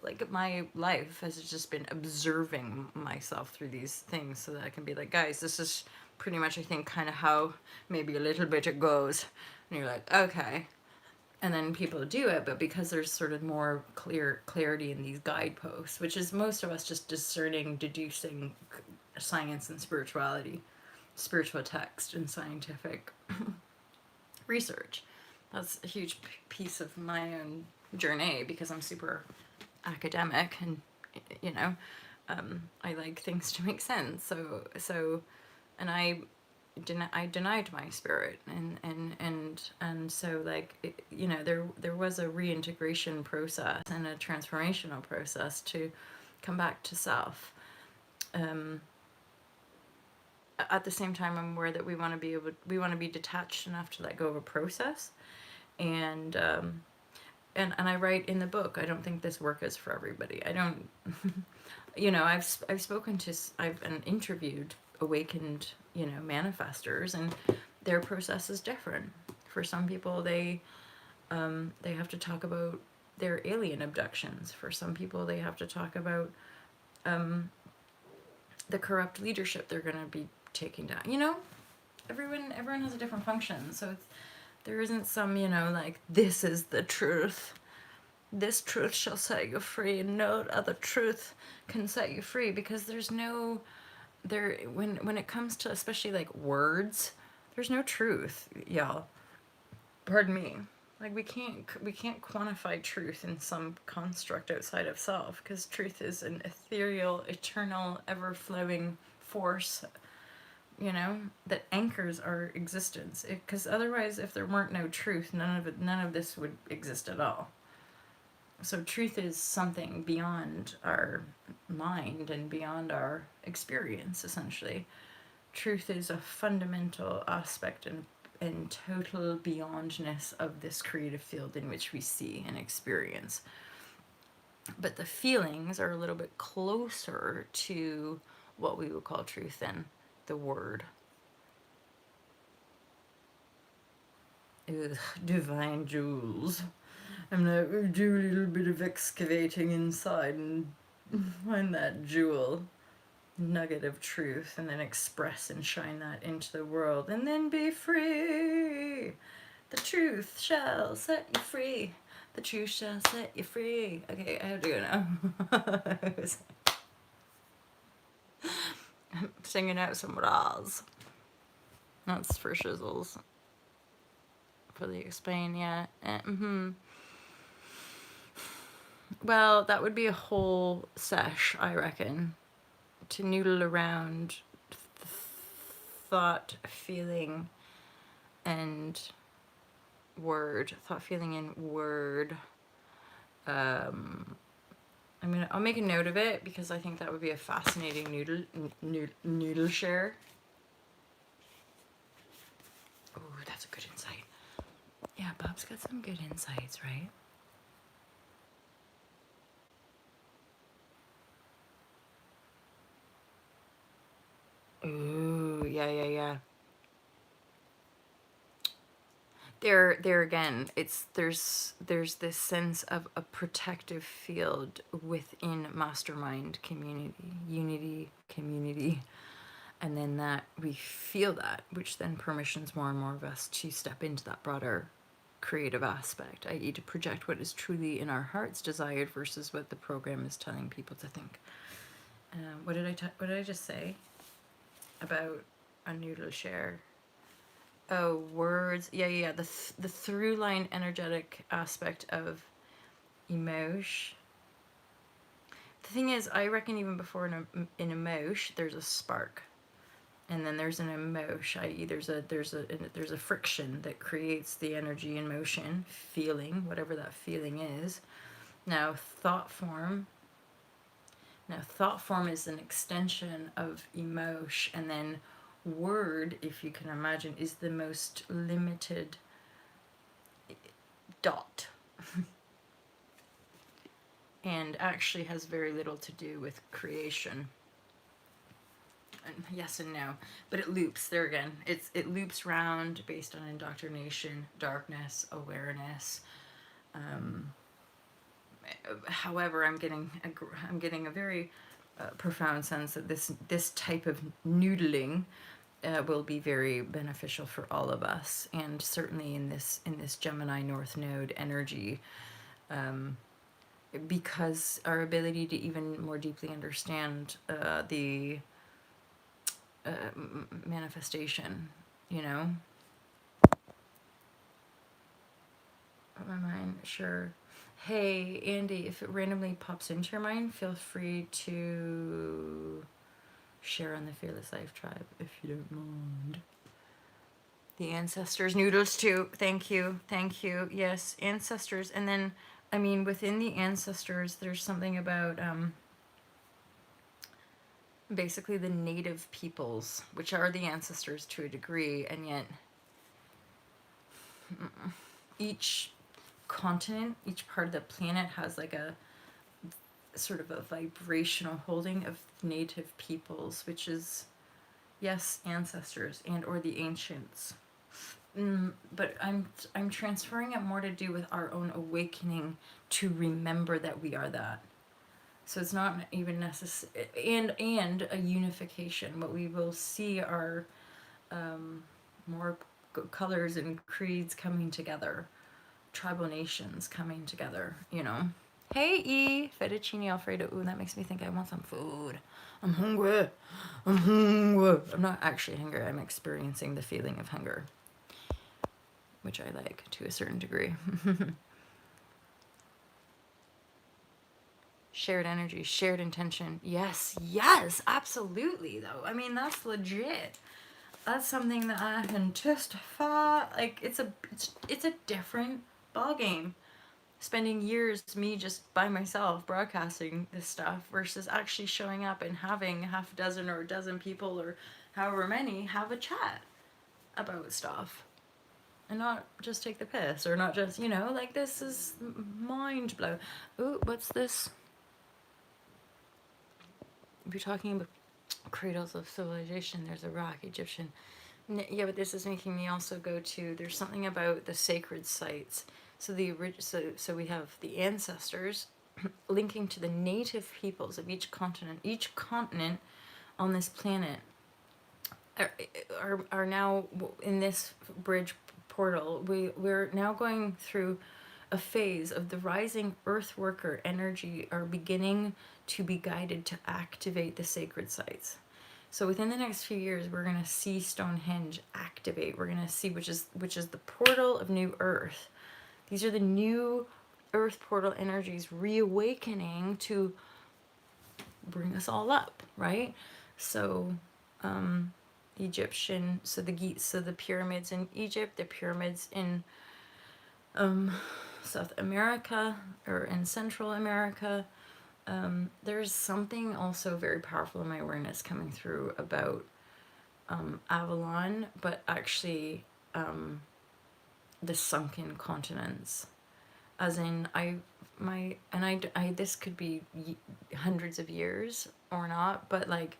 like my life has just been observing myself through these things so that I can be like, guys, this is pretty much, I think, kind of how maybe a little bit it goes. And you're like, okay. And then people do it, but because there's sort of more clarity in these guideposts, which is most of us just discerning, deducing science and spirituality, spiritual text and scientific research. That's a huge piece of my own journey, because I'm super academic and, you know, I like things to make sense. And I denied my spirit, and so like you know, there was a reintegration process and a transformational process to come back to self. Um, at the same time, I'm aware that we want to be detached enough to let go of a process, and and I write in the book, I don't think this work is for everybody. I don't, you know, I've spoken to, I've interviewed awakened, you know, manifestors, and their process is different. For some people, they have to talk about their alien abductions. For some people, they have to talk about the corrupt leadership they're going to be taking down. You know, everyone has a different function, so there isn't some, you know, like, this is the truth. This truth shall set you free, and no other truth can set you free, because there's no there when it comes to especially like words, there's no truth, y'all. Pardon me. Like we can't quantify truth in some construct outside of self, because truth is an ethereal, eternal, ever-flowing force, you know, that anchors our existence. Because otherwise, if there weren't no truth, none of this would exist at all. So truth is something beyond our mind and beyond our experience, essentially. Truth is a fundamental aspect and total beyondness of this creative field in which we see and experience. But the feelings are a little bit closer to what we would call truth than the word. Ugh, divine jewels. I'm like, oh, do a little bit of excavating inside and find that jewel nugget of truth, and then express and shine that into the world, and then be free. The truth shall set you free. The truth shall set you free. Okay, I have to go now. I'm singing out some realz. That's for shizzles. For the explain, yeah. Well, that would be a whole sesh, I reckon, to noodle around thought, feeling, and word. Thought, feeling, and word. I'll make a note of it, because I think that would be a fascinating noodle share. Oh, that's a good insight. Yeah, Bob's got some good insights, right? Ooh, yeah. There again, there's this sense of a protective field within mastermind community, unity community, and then that we feel that, which then permissions more and more of us to step into that broader creative aspect, i.e. to project what is truly in our hearts desired versus what the program is telling people to think. What did I just say? about a noodle share. Oh, words. Yeah. The through line energetic aspect of emotion. The thing is, I reckon even before in emotion, there's a spark, and then there's an emotion, i.e., there's a friction that creates the energy in motion, feeling, whatever that feeling is. Now, thought form. Now, thought form is an extension of emotion, and then word, if you can imagine, is the most limited dot, and actually has very little to do with creation. And yes and no, but it loops there again. It loops round based on indoctrination, darkness, awareness. However, I'm getting a very profound sense that this type of noodling will be very beneficial for all of us, and certainly in this Gemini North Node energy, because our ability to even more deeply understand the manifestation, you know. My mind, sure. Hey, Andy, if it randomly pops into your mind, feel free to share on the Fearless Life Tribe if you don't mind. The ancestors, noodles too. Thank you. Thank you. Yes, ancestors. And then, I mean, within the ancestors, there's something about basically the native peoples, which are the ancestors to a degree, and yet each continent, each part of the planet has like a sort of a vibrational holding of native peoples, which is, yes, ancestors and or the ancients. But I'm transferring it more to do with our own awakening to remember that we are that. So it's not even necessary, and a unification. What we will see are more colors and creeds coming together, tribal nations coming together, you know. Hey, E! Fettuccine Alfredo. Ooh, that makes me think I want some food. I'm hungry. I'm hungry. I'm not actually hungry. I'm experiencing the feeling of hunger, which I like to a certain degree. Shared energy, shared intention. Yes, absolutely, though. I mean, that's legit. That's something that I can testify. Like, it's a different ballgame. Spending years me just by myself broadcasting this stuff versus actually showing up and having half a dozen or a dozen people or however many have a chat about stuff and not just take the piss, or not just, you know, like, this is mind blowing. Ooh, what's this? If you're talking about cradles of civilization, there's a rock, Egyptian. Yeah, but this is making me also go to, there's something about the sacred sites. So so we have the ancestors linking to the native peoples of each continent. Each continent on this planet are now in this bridge portal. We're now going through a phase of the rising earth worker energy are beginning to be guided to activate the sacred sites. So within the next few years, we're going to see Stonehenge activate. We're going to see, which is the portal of new earth. These are the new earth portal energies reawakening to bring us all up, right? So Egyptian, so the pyramids in Egypt, the pyramids in South America or in Central America. There's something also very powerful in my awareness coming through about Avalon, but actually the sunken continents. As in, this could be hundreds of years or not, but like,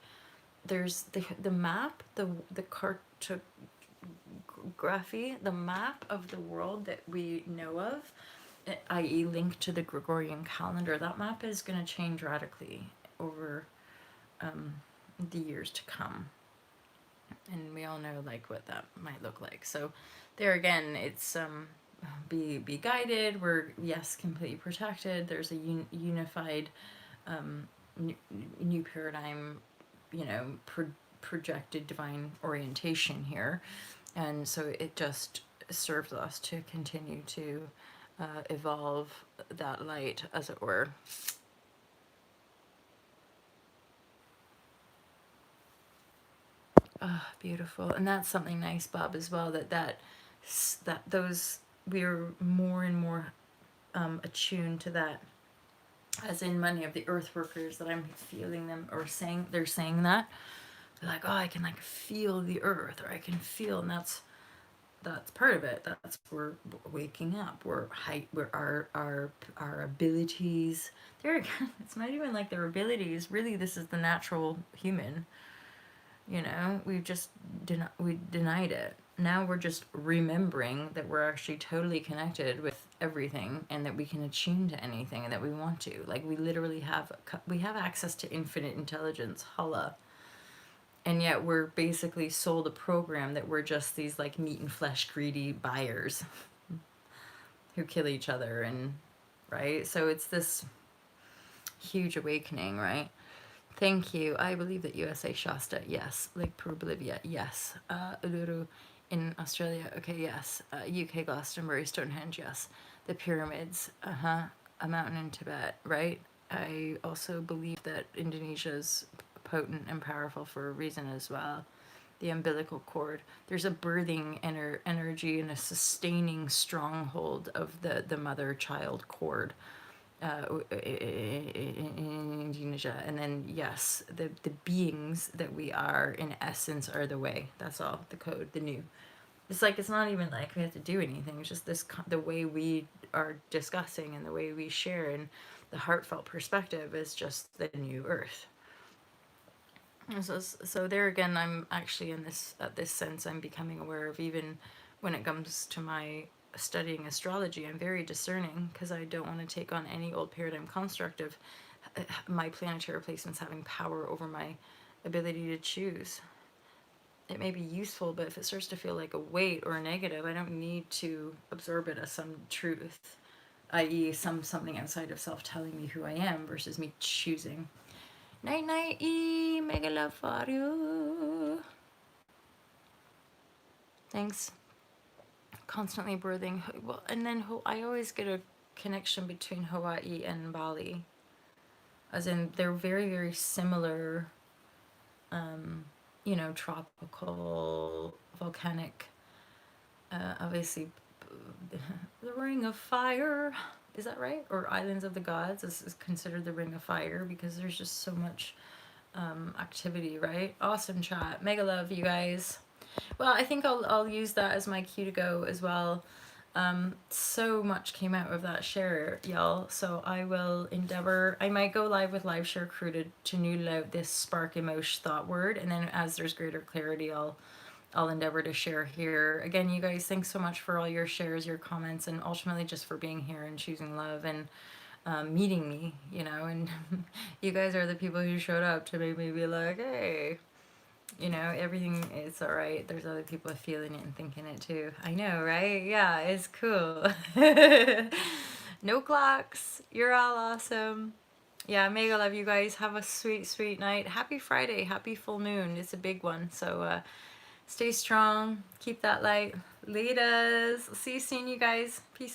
there's the map, the cartography, the map of the world that we know of, i.e. linked to the Gregorian calendar. That map is going to change radically over the years to come, and we all know like what that might look like. So there again, it's be guided. We're, yes, completely protected. There's a unified new paradigm, you know, projected divine orientation here. And so it just serves us to continue to evolve that light, as it were. Oh, beautiful. And that's something nice, Bob, as well, that those, we're more and more attuned to that, as in many of the earth workers that I'm feeling them, or saying, they're saying that, they're like, oh, I can like feel the earth, or I can feel, and that's part of it. That's, we're waking up, we're our abilities, there again, it's not even like their abilities, really this is the natural human. You know, we've just we denied it. Now we're just remembering that we're actually totally connected with everything, and that we can attune to anything and that we want to. Like, we literally have access to infinite intelligence, holla. And yet we're basically sold a program that we're just these like meat and flesh greedy buyers who kill each other, and right? So it's this huge awakening, right? Thank you. I believe that USA Shasta, yes. Lake Peru, Bolivia, yes. Uluru in Australia, okay, yes. UK Glastonbury, Stonehenge, yes. The pyramids, a mountain in Tibet, right? I also believe that Indonesia's potent and powerful for a reason as well. The umbilical cord. There's a birthing energy and a sustaining stronghold of the mother-child cord. In Indonesia, and then yes, the beings that we are in essence are the way. That's all. The code, the new. It's like, it's not even like we have to do anything. It's just this, the way we are discussing and the way we share, and the heartfelt perspective is just the new earth. And so there again, I'm actually in this, this sense, I'm becoming aware of, even when it comes to my studying astrology, I'm very discerning, because I don't want to take on any old paradigm construct of my planetary placements having power over my ability to choose. It may be useful, but if it starts to feel like a weight or a negative, I don't need to absorb it as some truth, i.e. something outside of self telling me who I am versus me choosing. Night night, mega love for you. Thanks. Constantly birthing. Well, and then I always get a connection between Hawaii and Bali, as in they're very, very similar, you know, tropical, volcanic, obviously, the Ring of Fire, is that right? Or Islands of the Gods is considered the Ring of Fire, because there's just so much activity, right? Awesome chat. Mega love, you guys. Well, I think I'll use that as my cue to go as well. So much came out of that share, y'all. So I will endeavor. I might go live with Live Share Crew to noodle out this spark emotion thought word, and then as there's greater clarity, I'll endeavor to share here. Again, you guys, thanks so much for all your shares, your comments, and ultimately just for being here and choosing love and meeting me, you know. And you guys are the people who showed up to make me be like, hey, you know, everything is all right. There's other people feeling it and thinking it too. I know, right? Yeah, it's cool. No clocks. You're all awesome. Yeah, mega love you guys. Have a sweet, sweet night. Happy Friday. Happy full moon. It's a big one. So stay strong. Keep that light. Lead us. See you soon, you guys. Peace.